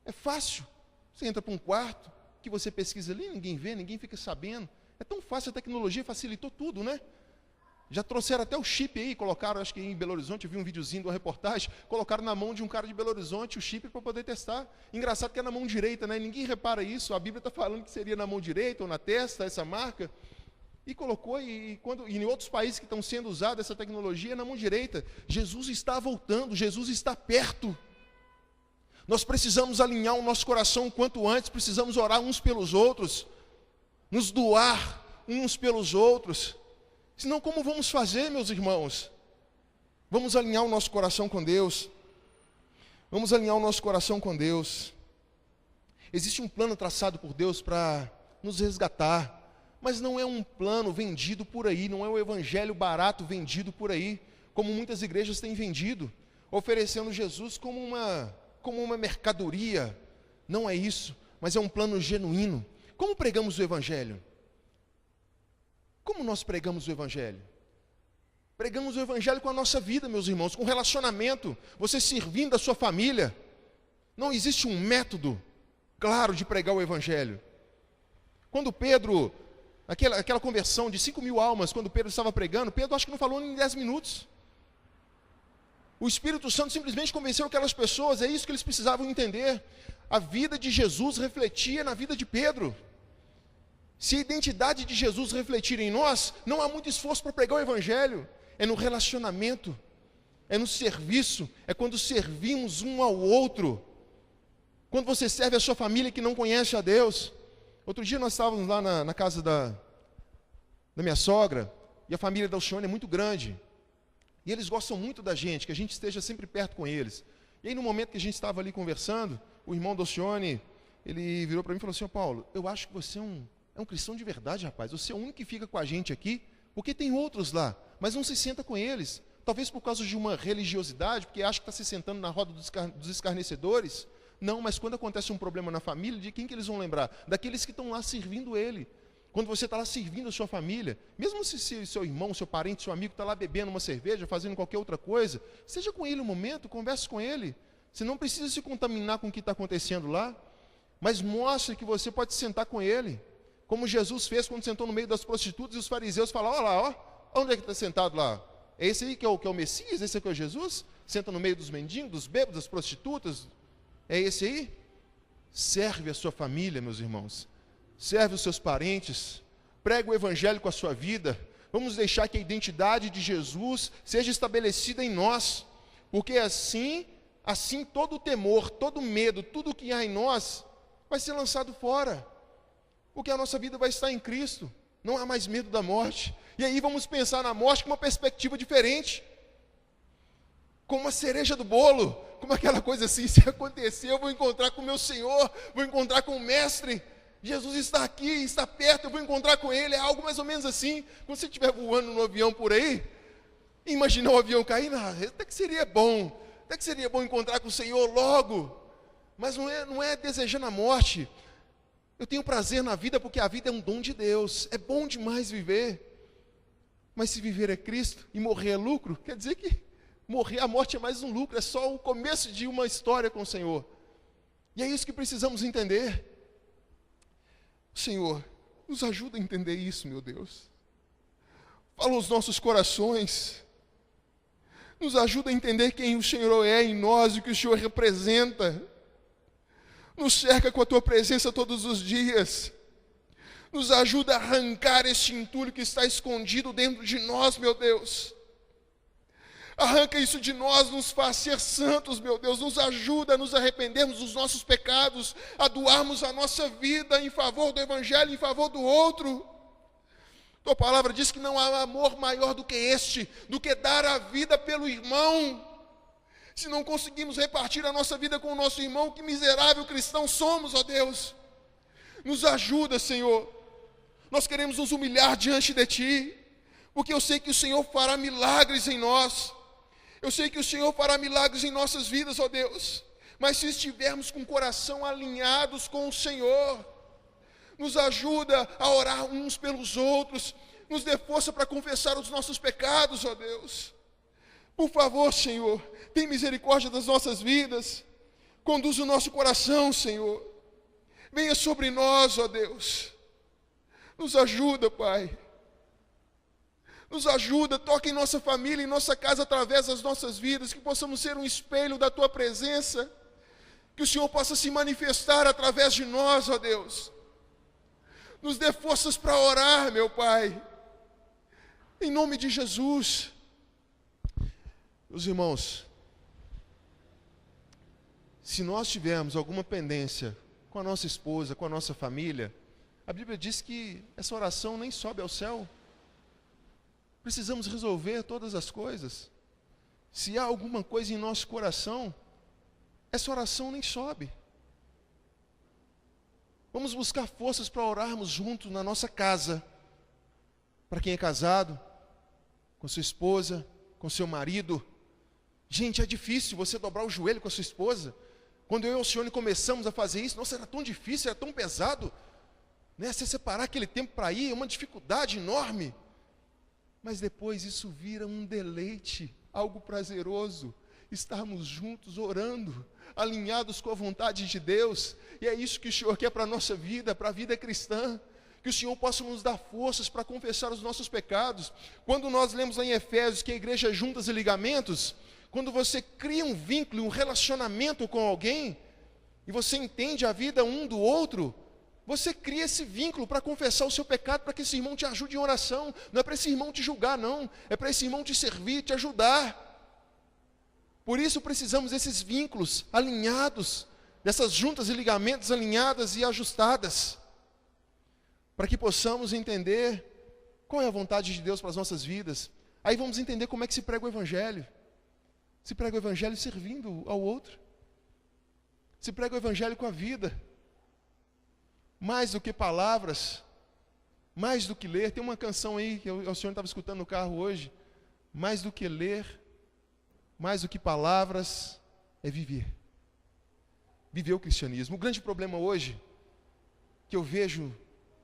é fácil. Você entra para um quarto, que você pesquisa ali, ninguém vê, ninguém fica sabendo. É tão fácil, a tecnologia facilitou tudo, né? Já trouxeram até o chip aí, colocaram, acho que em Belo Horizonte, eu vi um videozinho de uma reportagem, colocaram na mão de um cara de Belo Horizonte o chip para poder testar. Engraçado que é na mão direita, né? Ninguém repara isso, a Bíblia está falando que seria na mão direita ou na testa, essa marca. E colocou, e em outros países que estão sendo usada essa tecnologia, é na mão direita. Jesus está voltando, Jesus está perto. Nós precisamos alinhar o nosso coração o quanto antes, precisamos orar uns pelos outros, nos doar uns pelos outros. Senão, como vamos fazer, meus irmãos? Vamos alinhar o nosso coração com Deus. Vamos alinhar o nosso coração com Deus. Existe um plano traçado por Deus para nos resgatar. Mas não é um plano vendido por aí, não é um evangelho barato vendido por aí, como muitas igrejas têm vendido, oferecendo Jesus como uma mercadoria. Não é isso, mas é um plano genuíno. Como pregamos o evangelho? Como nós pregamos o evangelho? Pregamos o evangelho com a nossa vida, meus irmãos, com relacionamento, você servindo a sua família. Não existe um método claro de pregar o evangelho. Quando Pedro... Aquela conversão de 5.000 almas, quando Pedro estava pregando, Pedro acho que não falou nem em 10 minutos. O Espírito Santo simplesmente convenceu aquelas pessoas, é isso que eles precisavam entender. A vida de Jesus refletia na vida de Pedro. Se a identidade de Jesus refletir em nós, não há muito esforço para pregar o Evangelho. É no relacionamento, é no serviço, é quando servimos um ao outro. Quando você serve a sua família que não conhece a Deus. Outro dia nós estávamos lá na casa da minha sogra, e a família da Alcione é muito grande, e eles gostam muito da gente, que a gente esteja sempre perto com eles. E aí no momento que a gente estava ali conversando, o irmão da Alcione, ele virou para mim e falou assim: Paulo, eu acho que você é um cristão de verdade, rapaz, você é o único que fica com a gente aqui, porque tem outros lá, mas não se senta com eles, talvez por causa de uma religiosidade, porque acha que está se sentando na roda dos escarnecedores. Não, mas quando acontece um problema na família, de quem que eles vão lembrar? Daqueles que estão lá servindo ele. Quando você está lá servindo a sua família, mesmo se seu irmão, seu parente, seu amigo está lá bebendo uma cerveja, fazendo qualquer outra coisa, seja com ele um momento, converse com ele. Você não precisa se contaminar com o que está acontecendo lá, mas mostre que você pode sentar com ele, como Jesus fez quando sentou no meio das prostitutas e os fariseus falaram: olha lá, onde é que está sentado lá? É esse aí que é o Messias? Esse aqui é o Jesus? Senta no meio dos mendigos, dos bêbados, das prostitutas? É esse aí? Serve a sua família, meus irmãos. Serve os seus parentes. Prega o evangelho com a sua vida. Vamos deixar que a identidade de Jesus seja estabelecida em nós. Porque assim todo o temor, todo o medo, tudo que há em nós vai ser lançado fora. Porque a nossa vida vai estar em Cristo. Não há mais medo da morte. E aí vamos pensar na morte com uma perspectiva diferente. Como uma cereja do bolo, como aquela coisa assim: se acontecer, eu vou encontrar com o meu Senhor, vou encontrar com o Mestre, Jesus está aqui, está perto, eu vou encontrar com Ele. É algo mais ou menos assim. Quando você estiver voando no avião por aí, imaginar o avião cair, até que seria bom encontrar com o Senhor logo, mas não é desejando a morte. Eu tenho prazer na vida porque a vida é um dom de Deus, é bom demais viver, mas se viver é Cristo e morrer é lucro, quer dizer que morrer, a morte é mais um lucro, é só o começo de uma história com o Senhor. E é isso que precisamos entender. Senhor, nos ajuda a entender isso, meu Deus. Fala aos nossos corações. Nos ajuda a entender quem o Senhor é em nós e o que o Senhor representa. Nos cerca com a Tua presença todos os dias. Nos ajuda a arrancar este entulho que está escondido dentro de nós, meu Deus. Arranca isso de nós, nos faz ser santos, meu Deus. Nos ajuda a nos arrependermos dos nossos pecados, a doarmos a nossa vida em favor do Evangelho, em favor do outro. Tua palavra diz que não há amor maior do que este, do que dar a vida pelo irmão. Se não conseguimos repartir a nossa vida com o nosso irmão, que miserável cristão somos, ó Deus. Nos ajuda, Senhor. Nós queremos nos humilhar diante de Ti, porque eu sei que o Senhor fará milagres em nós. Eu sei que o Senhor fará milagres em nossas vidas, ó Deus. Mas se estivermos com o coração alinhados com o Senhor, nos ajuda a orar uns pelos outros, nos dê força para confessar os nossos pecados, ó Deus. Por favor, Senhor, tem misericórdia das nossas vidas, conduz o nosso coração, Senhor. Venha sobre nós, ó Deus. Nos ajuda, Pai. Nos ajuda, toca em nossa família, em nossa casa, através das nossas vidas, que possamos ser um espelho da Tua presença, que o Senhor possa se manifestar através de nós, ó Deus. Nos dê forças para orar, meu Pai, em nome de Jesus. Meus irmãos, se nós tivermos alguma pendência com a nossa esposa, com a nossa família, a Bíblia diz que essa oração nem sobe ao céu. Precisamos resolver todas as coisas. Se há alguma coisa em nosso coração, essa oração nem sobe. Vamos buscar forças para orarmos juntos na nossa casa. Para quem é casado, com sua esposa, com seu marido. Gente, é difícil você dobrar o joelho com a sua esposa. Quando eu e o Alcione começamos a fazer isso, nossa, era tão difícil, era tão pesado. Né? Você separar aquele tempo para ir é uma dificuldade enorme. Mas depois isso vira um deleite, algo prazeroso. Estarmos juntos orando, alinhados com a vontade de Deus. E é isso que o Senhor quer para a nossa vida, para a vida cristã. Que o Senhor possa nos dar forças para confessar os nossos pecados. Quando nós lemos lá em Efésios que a igreja é juntas e ligamentos, quando você cria um vínculo, um relacionamento com alguém, e você entende a vida um do outro, você cria esse vínculo para confessar o seu pecado, para que esse irmão te ajude em oração. Não é para esse irmão te julgar, não. É para esse irmão te servir, te ajudar. Por isso precisamos desses vínculos alinhados, dessas juntas e ligamentos alinhadas e ajustadas, para que possamos entender qual é a vontade de Deus para as nossas vidas. Aí vamos entender como é que se prega o Evangelho. Se prega o Evangelho servindo ao outro. Se prega o Evangelho com a vida. Mais do que palavras, mais do que ler. Tem uma canção aí que o senhor estava escutando no carro hoje. Mais do que ler, mais do que palavras, é viver. Viver o cristianismo. O grande problema hoje, que eu vejo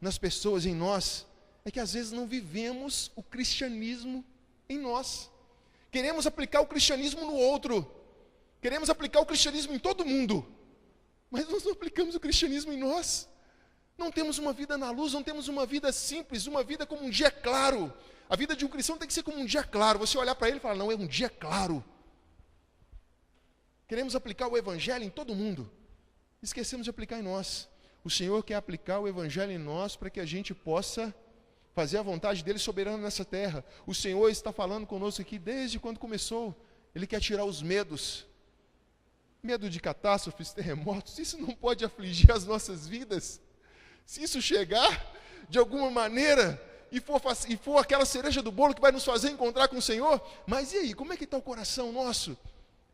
nas pessoas, em nós, é que às vezes não vivemos o cristianismo em nós. Queremos aplicar o cristianismo no outro. Queremos aplicar o cristianismo em todo mundo. Mas nós não aplicamos o cristianismo em nós. Não temos uma vida na luz, não temos uma vida simples, uma vida como um dia claro. A vida de um cristão tem que ser como um dia claro. Você olhar para ele e falar, não, é um dia claro. Queremos aplicar o Evangelho em todo mundo. Esquecemos de aplicar em nós. O Senhor quer aplicar o Evangelho em nós para que a gente possa fazer a vontade dEle soberana nessa terra. O Senhor está falando conosco aqui desde quando começou. Ele quer tirar os medos. Medo de catástrofes, terremotos. Isso não pode afligir as nossas vidas. Se isso chegar de alguma maneira e for aquela cereja do bolo que vai nos fazer encontrar com o Senhor, mas e aí, como é que está o coração nosso?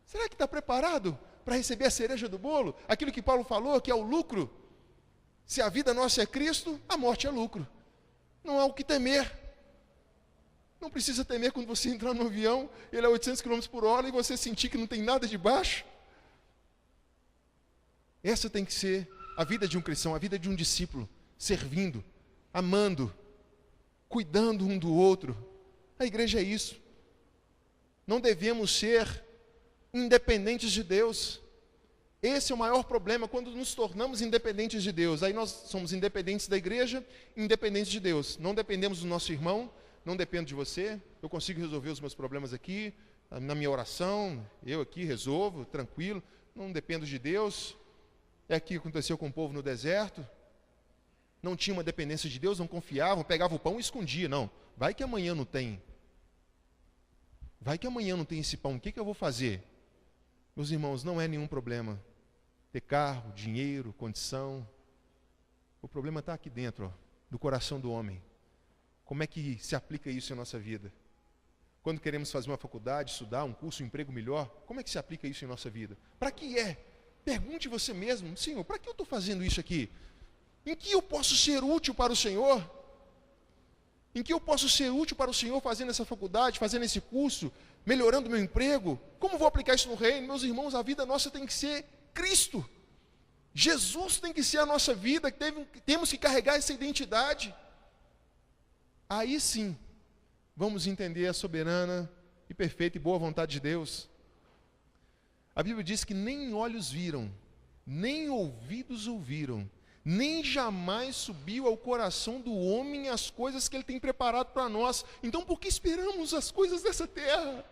Será que está preparado para receber a cereja do bolo? Aquilo que Paulo falou, que é o lucro. Se a vida nossa é Cristo, a morte é lucro. Não há o que temer. Não precisa temer quando você entrar no avião, ele é 800 km por hora e você sentir que não tem nada debaixo. Essa tem que ser a vida de um cristão, a vida de um discípulo, servindo, amando, cuidando um do outro. A igreja é isso. Não devemos ser independentes de Deus. Esse é o maior problema, quando nos tornamos independentes de Deus. Aí nós somos independentes da igreja, independentes de Deus. Não dependemos do nosso irmão, não dependo de você. Eu consigo resolver os meus problemas aqui, na minha oração, eu aqui resolvo, tranquilo. Não dependo de Deus. É aqui que aconteceu com o povo no deserto. Não tinha uma dependência de Deus, não confiavam, pegavam o pão e escondia. Não, vai que amanhã não tem. Vai que amanhã não tem esse pão, o que eu vou fazer? Meus irmãos, não é nenhum problema ter carro, dinheiro, condição. O problema está aqui dentro, ó, do coração do homem. Como é que se aplica isso em nossa vida? Quando queremos fazer uma faculdade, estudar, um curso, um emprego melhor, como é que se aplica isso em nossa vida? Para que é? Pergunte você mesmo, Senhor, para que eu estou fazendo isso aqui? Em que eu posso ser útil para o Senhor? Em que eu posso ser útil para o Senhor fazendo essa faculdade, fazendo esse curso, melhorando meu emprego? Como vou aplicar isso no reino? Meus irmãos, a vida nossa tem que ser Cristo. Jesus tem que ser a nossa vida, temos que carregar essa identidade. Aí sim, vamos entender a soberana e perfeita e boa vontade de Deus. A Bíblia diz que nem olhos viram, nem ouvidos ouviram, nem jamais subiu ao coração do homem as coisas que ele tem preparado para nós. Então por que esperamos as coisas dessa terra?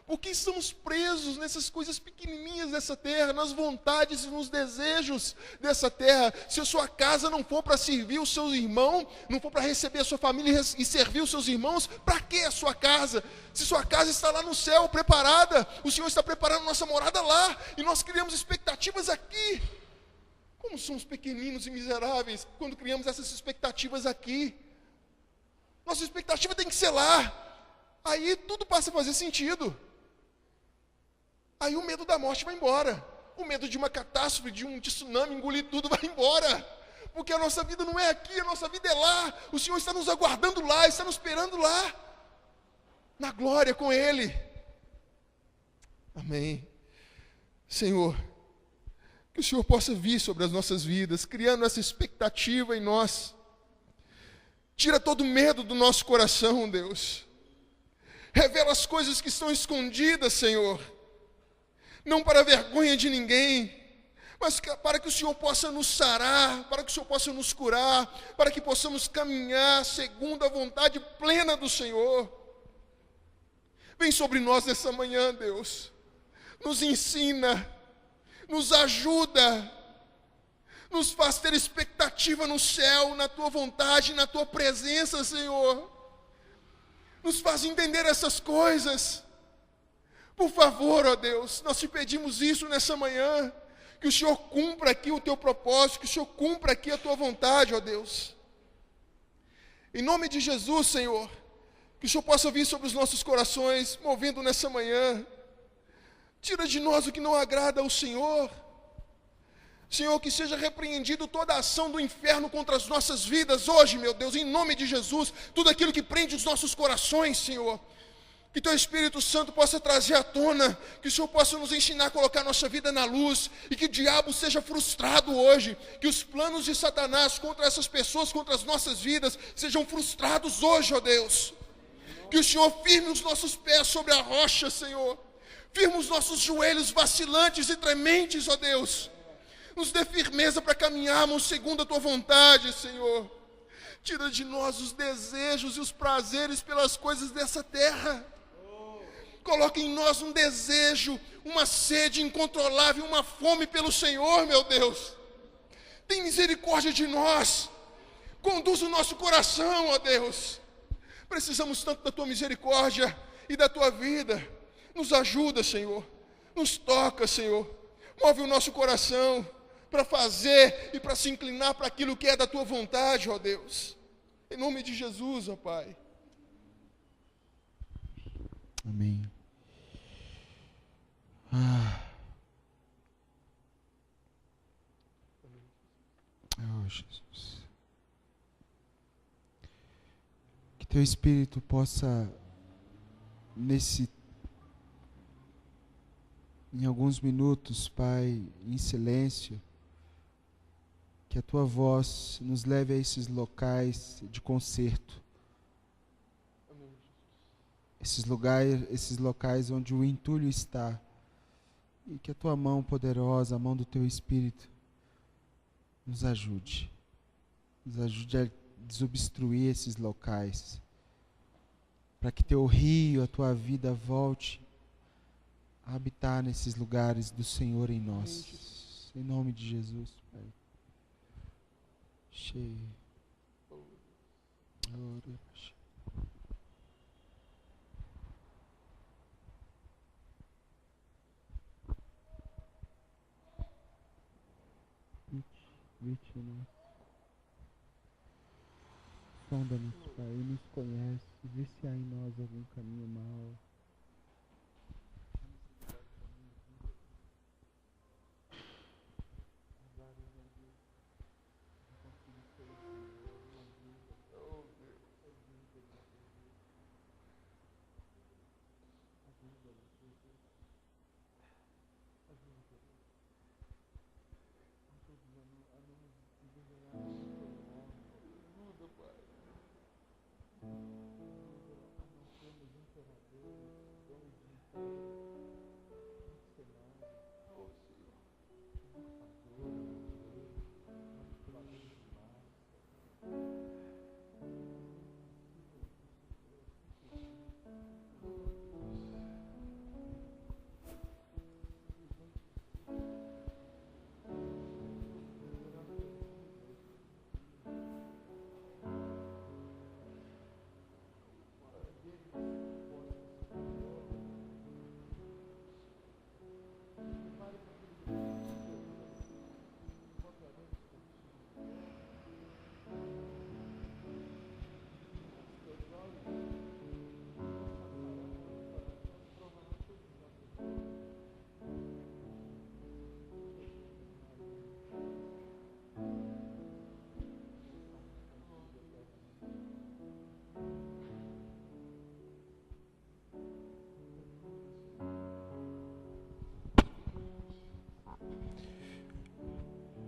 Por que estamos presos nessas coisas pequenininhas dessa terra, nas vontades e nos desejos dessa terra? Se a sua casa não for para servir os seus irmãos, não for para receber a sua família e servir os seus irmãos, para que a sua casa? Se sua casa está lá no céu, preparada, o Senhor está preparando a nossa morada lá, e nós criamos expectativas aqui. Como somos pequeninos e miseráveis quando criamos essas expectativas aqui? Nossa expectativa tem que ser lá. Aí tudo passa a fazer sentido. Aí o medo da morte vai embora. O medo de uma catástrofe, de um tsunami engolir tudo vai embora. Porque a nossa vida não é aqui, a nossa vida é lá. O Senhor está nos aguardando lá, está nos esperando lá. Na glória com Ele. Amém. Senhor, que o Senhor possa vir sobre as nossas vidas, criando essa expectativa em nós. Tira todo o medo do nosso coração, Deus. Revela as coisas que estão escondidas, Senhor. Não para a vergonha de ninguém, mas para que o Senhor possa nos sarar, para que o Senhor possa nos curar, para que possamos caminhar segundo a vontade plena do Senhor. Vem sobre nós nessa manhã, Deus. Nos ensina, nos ajuda, nos faz ter expectativa no céu, na Tua vontade, na Tua presença, Senhor. Nos faz entender essas coisas. Por favor, ó Deus, nós te pedimos isso nessa manhã, que o Senhor cumpra aqui o Teu propósito, que o Senhor cumpra aqui a Tua vontade, ó Deus. Em nome de Jesus, Senhor, que o Senhor possa vir sobre os nossos corações, movendo nessa manhã. Tira de nós o que não agrada ao Senhor. Senhor, que seja repreendido toda a ação do inferno contra as nossas vidas hoje, meu Deus, em nome de Jesus, tudo aquilo que prende os nossos corações, Senhor. Que Teu Espírito Santo possa trazer à tona, que o Senhor possa nos ensinar a colocar nossa vida na luz, e que o diabo seja frustrado hoje, que os planos de Satanás contra essas pessoas, contra as nossas vidas, sejam frustrados hoje, ó Deus. Que o Senhor firme os nossos pés sobre a rocha, Senhor, firme os nossos joelhos vacilantes e trementes, ó Deus. Nos dê firmeza para caminharmos segundo a Tua vontade, Senhor. Tira de nós os desejos e os prazeres pelas coisas dessa terra. Coloque em nós um desejo, uma sede incontrolável, uma fome pelo Senhor, meu Deus. Tem misericórdia de nós. Conduz o nosso coração, ó Deus. Precisamos tanto da Tua misericórdia e da Tua vida. Nos ajuda, Senhor. Nos toca, Senhor. Move o nosso coração para fazer e para se inclinar para aquilo que é da Tua vontade, ó Deus. Em nome de Jesus, ó Pai. Amém. Oh, Jesus. Que Teu Espírito possa, em alguns minutos, Pai, em silêncio, que a Tua voz nos leve a esses locais de concerto. Esses locais onde o entulho está. E que a Tua mão poderosa, a mão do Teu Espírito, nos ajude. Nos ajude a desobstruir esses locais. Para que Teu rio, a Tua vida volte a habitar nesses lugares do Senhor em nós. Em nome de Jesus, Pai. Cheio. vítimas. Sonda-nos, Pai, nos conhece, vê se há em nós algum caminho mau.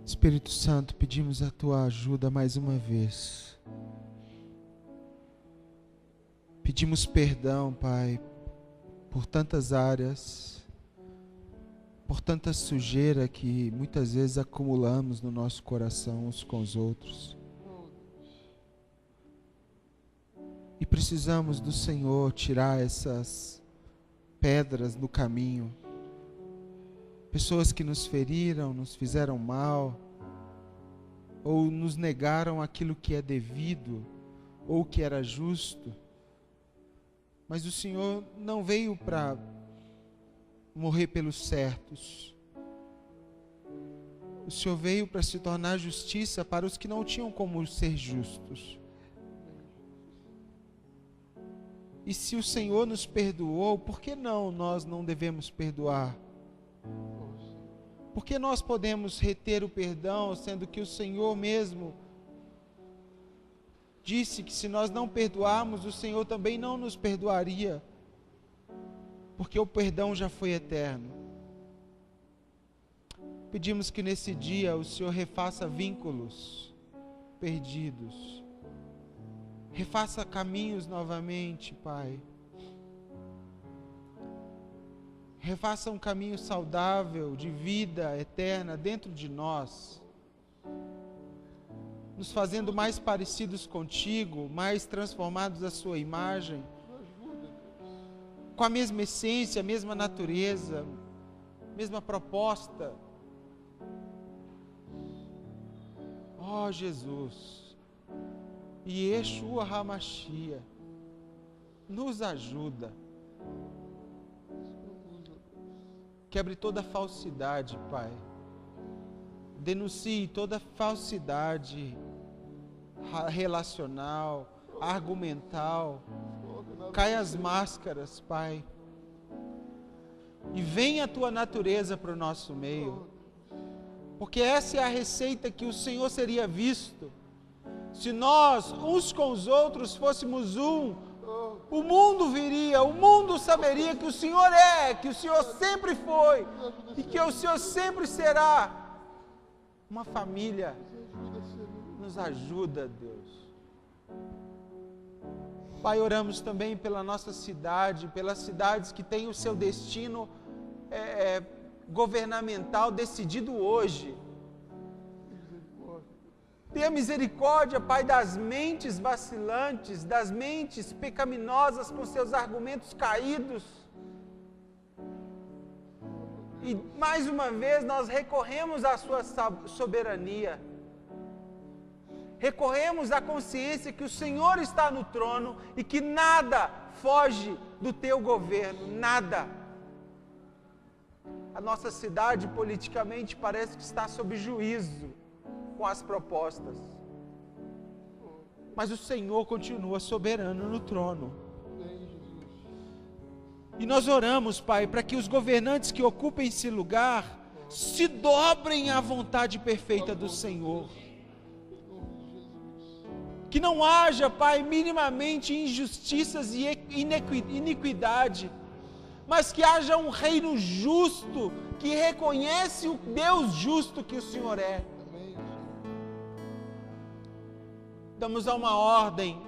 Espírito Santo, pedimos a Tua ajuda mais uma vez. Pedimos perdão, Pai, por tantas áreas, por tanta sujeira que muitas vezes acumulamos no nosso coração uns com os outros. E precisamos do Senhor tirar essas pedras do caminho. Pessoas que nos feriram, nos fizeram mal, ou nos negaram aquilo que é devido, ou que era justo. Mas o Senhor não veio para morrer pelos certos. O Senhor veio para se tornar justiça para os que não tinham como ser justos. E se o Senhor nos perdoou, por que nós não devemos perdoar? Por que nós podemos reter o perdão, sendo que o Senhor mesmo disse que se nós não perdoarmos, o Senhor também não nos perdoaria, porque o perdão já foi eterno. Pedimos que nesse dia o Senhor refaça vínculos perdidos, refaça caminhos novamente, Pai. Refaça um caminho saudável de vida eterna dentro de nós, nos fazendo mais parecidos contigo, mais transformados à sua imagem, com a mesma essência, a mesma natureza, mesma proposta. Ó Jesus, Yeshua HaMashiach, nos ajuda. Quebre toda falsidade, Pai. Denuncie toda falsidade relacional, argumental. Caia as máscaras, Pai. E venha a Tua natureza para o nosso meio. Porque essa é a receita que o Senhor seria visto. Se nós, uns com os outros, fôssemos um, o mundo viria, o mundo saberia que o Senhor é, que o Senhor sempre foi e que o Senhor sempre será. Uma família. Nos ajuda, Deus. Pai, oramos também pela nossa cidade, pelas cidades que têm o seu destino governamental decidido hoje. Tenha misericórdia, Pai, das mentes vacilantes, das mentes pecaminosas com seus argumentos caídos. E mais uma vez nós recorremos à sua soberania. Recorremos à consciência que o Senhor está no trono e que nada foge do teu governo, nada. A nossa cidade politicamente parece que está sob juízo. com as propostas. Mas o Senhor continua soberano no trono. E nós oramos, Pai, para que os governantes que ocupem esse lugar se dobrem à vontade perfeita do Senhor. Que não haja, Pai, minimamente injustiças e iniquidade, mas que haja um reino justo, que reconhece o Deus justo que o Senhor é. Damos uma ordem,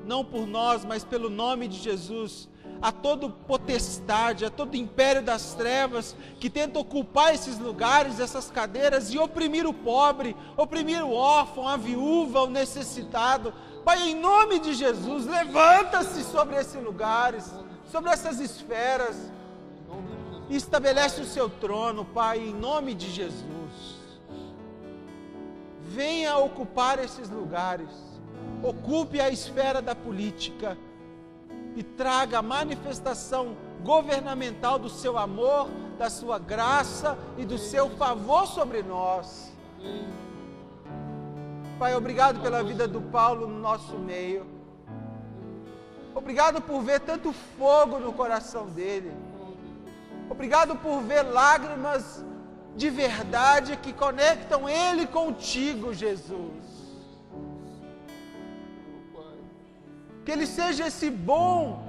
não por nós, mas pelo nome de Jesus, a todo potestade, a todo império das trevas, que tenta ocupar esses lugares, essas cadeiras, e oprimir o pobre, oprimir o órfão, a viúva, o necessitado. Pai, em nome de Jesus, levanta-se sobre esses lugares, sobre essas esferas, e estabelece o seu trono, Pai, em nome de Jesus. Venha ocupar esses lugares, ocupe a esfera da política e traga a manifestação governamental do seu amor, da sua graça e do seu favor sobre nós. Pai, obrigado pela vida do Paulo no nosso meio. Obrigado por ver tanto fogo no coração dele. Obrigado por ver lágrimas de verdade que conectam ele contigo, Jesus. Que ele seja esse bom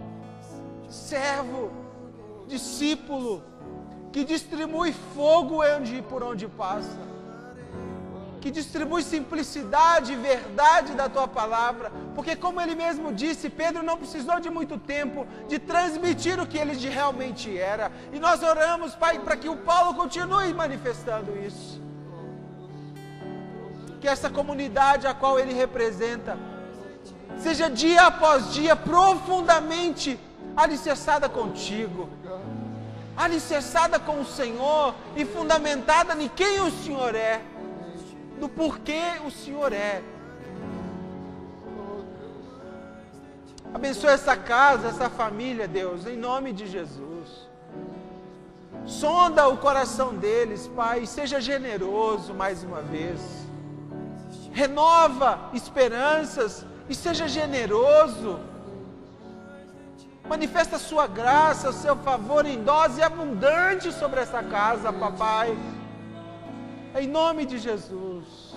servo, discípulo, que distribui fogo por onde passa, que distribui simplicidade e verdade da tua palavra, porque como ele mesmo disse, Pedro não precisou de muito tempo de transmitir o que ele realmente era, e nós oramos, Pai, para que o Paulo continue manifestando isso, que essa comunidade a qual ele representa seja dia após dia profundamente alicerçada contigo, alicerçada com o Senhor e fundamentada em quem o Senhor é, do porquê o Senhor é. Abençoa essa casa, essa família, Deus, em nome de Jesus. Sonda o coração deles, Pai, seja generoso mais uma vez. Renova esperanças e seja generoso. Manifesta a sua graça, o seu favor em dose abundante sobre essa casa, papai. Em nome de Jesus.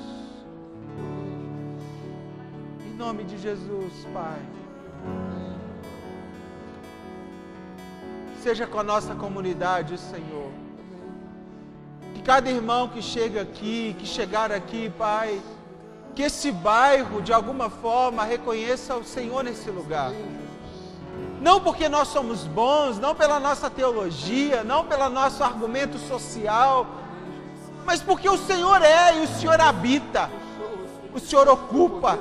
Em nome de Jesus, Pai. Seja com a nossa comunidade, Senhor. Que cada irmão que chega aqui, que chegar aqui, Pai, que esse bairro, de alguma forma, reconheça o Senhor nesse lugar. Não porque nós somos bons, não pela nossa teologia, não pelo nosso argumento social, mas porque o Senhor é e o Senhor habita, o Senhor ocupa,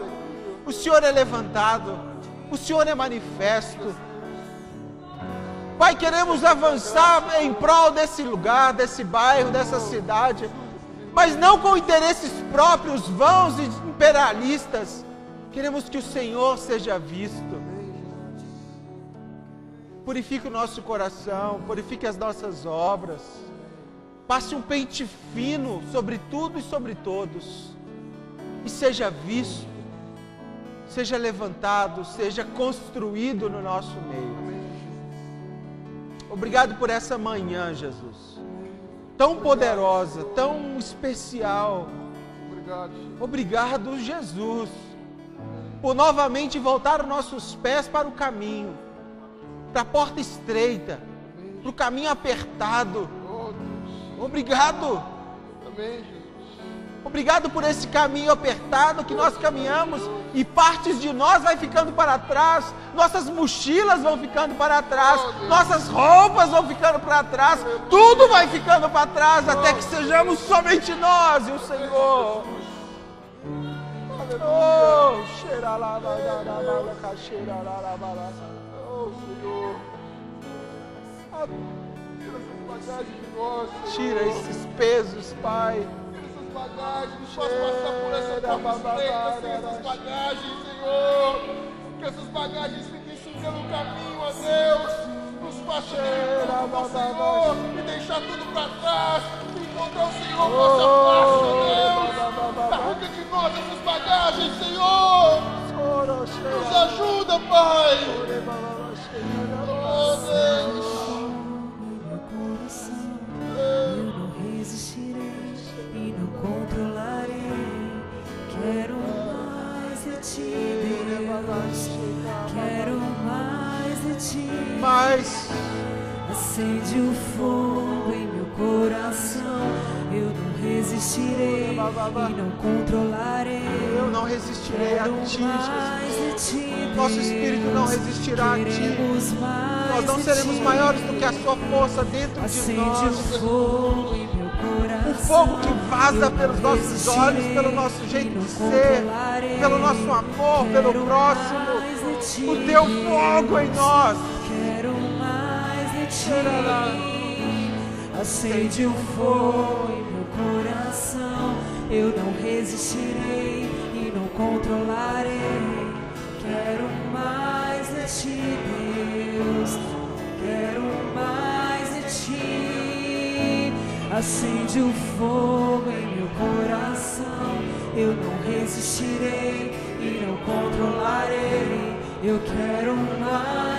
o Senhor é levantado, o Senhor é manifesto. Pai, queremos avançar em prol desse lugar, desse bairro, dessa cidade, mas não com interesses próprios, vãos e imperialistas. Queremos que o Senhor seja visto. Purifique o nosso coração, purifique as nossas obras. Passe um pente fino sobre tudo e sobre todos. E seja visto, seja levantado, seja construído no nosso meio. Obrigado por essa manhã, Jesus. Tão poderosa, tão especial. Obrigado, Jesus, por novamente voltar os nossos pés para o caminho, para a porta estreita, para o caminho apertado. Obrigado. Obrigado por esse caminho apertado que nós caminhamos e partes de nós vai ficando para trás, nossas mochilas vão ficando para trás, nossas roupas vão ficando para trás, tudo vai ficando para trás até que sejamos somente nós e o Senhor. Oh, tira esses pesos, Pai. Bagagens, nos faz passar por essa porta estreita sem essas bagagens, Senhor. Que essas bagagens fiquem sugando o caminho, ó Deus. Nos faça tudo, Senhor, e deixar tudo para trás. E encontrar o Senhor face a face, ó Deus. Da ruga de ajuda, Pai. Oh, Deus. Meu coração, eu não resistirei e não controlarei. Quero mais de ti, Deus. Quero mais de ti. Mas Acende o fogo em meu coração. Eu não resistirei e não controlarei. eu não resistirei a Quero ti, mais Jesus. de ti, Nosso espírito não Deus. resistirá a ti. Queremos mais Nós não de seremos ti. maiores do que a sua força dentro de Acende nós. o fogo em meu coração. O fogo que vaza Eu pelos não nossos olhos, resistirei pelo nosso jeito e de não ser, controlarei. pelo nosso amor, pelo Quero próximo. mais de ti, O teu fogo em nós. Quero mais de ti. Acende o fogo em meu coração. Eu não resistirei e não controlarei. Quero mais de ti, Deus. Quero mais de ti. Acende o fogo em meu coração. Eu não resistirei e não controlarei. Eu quero mais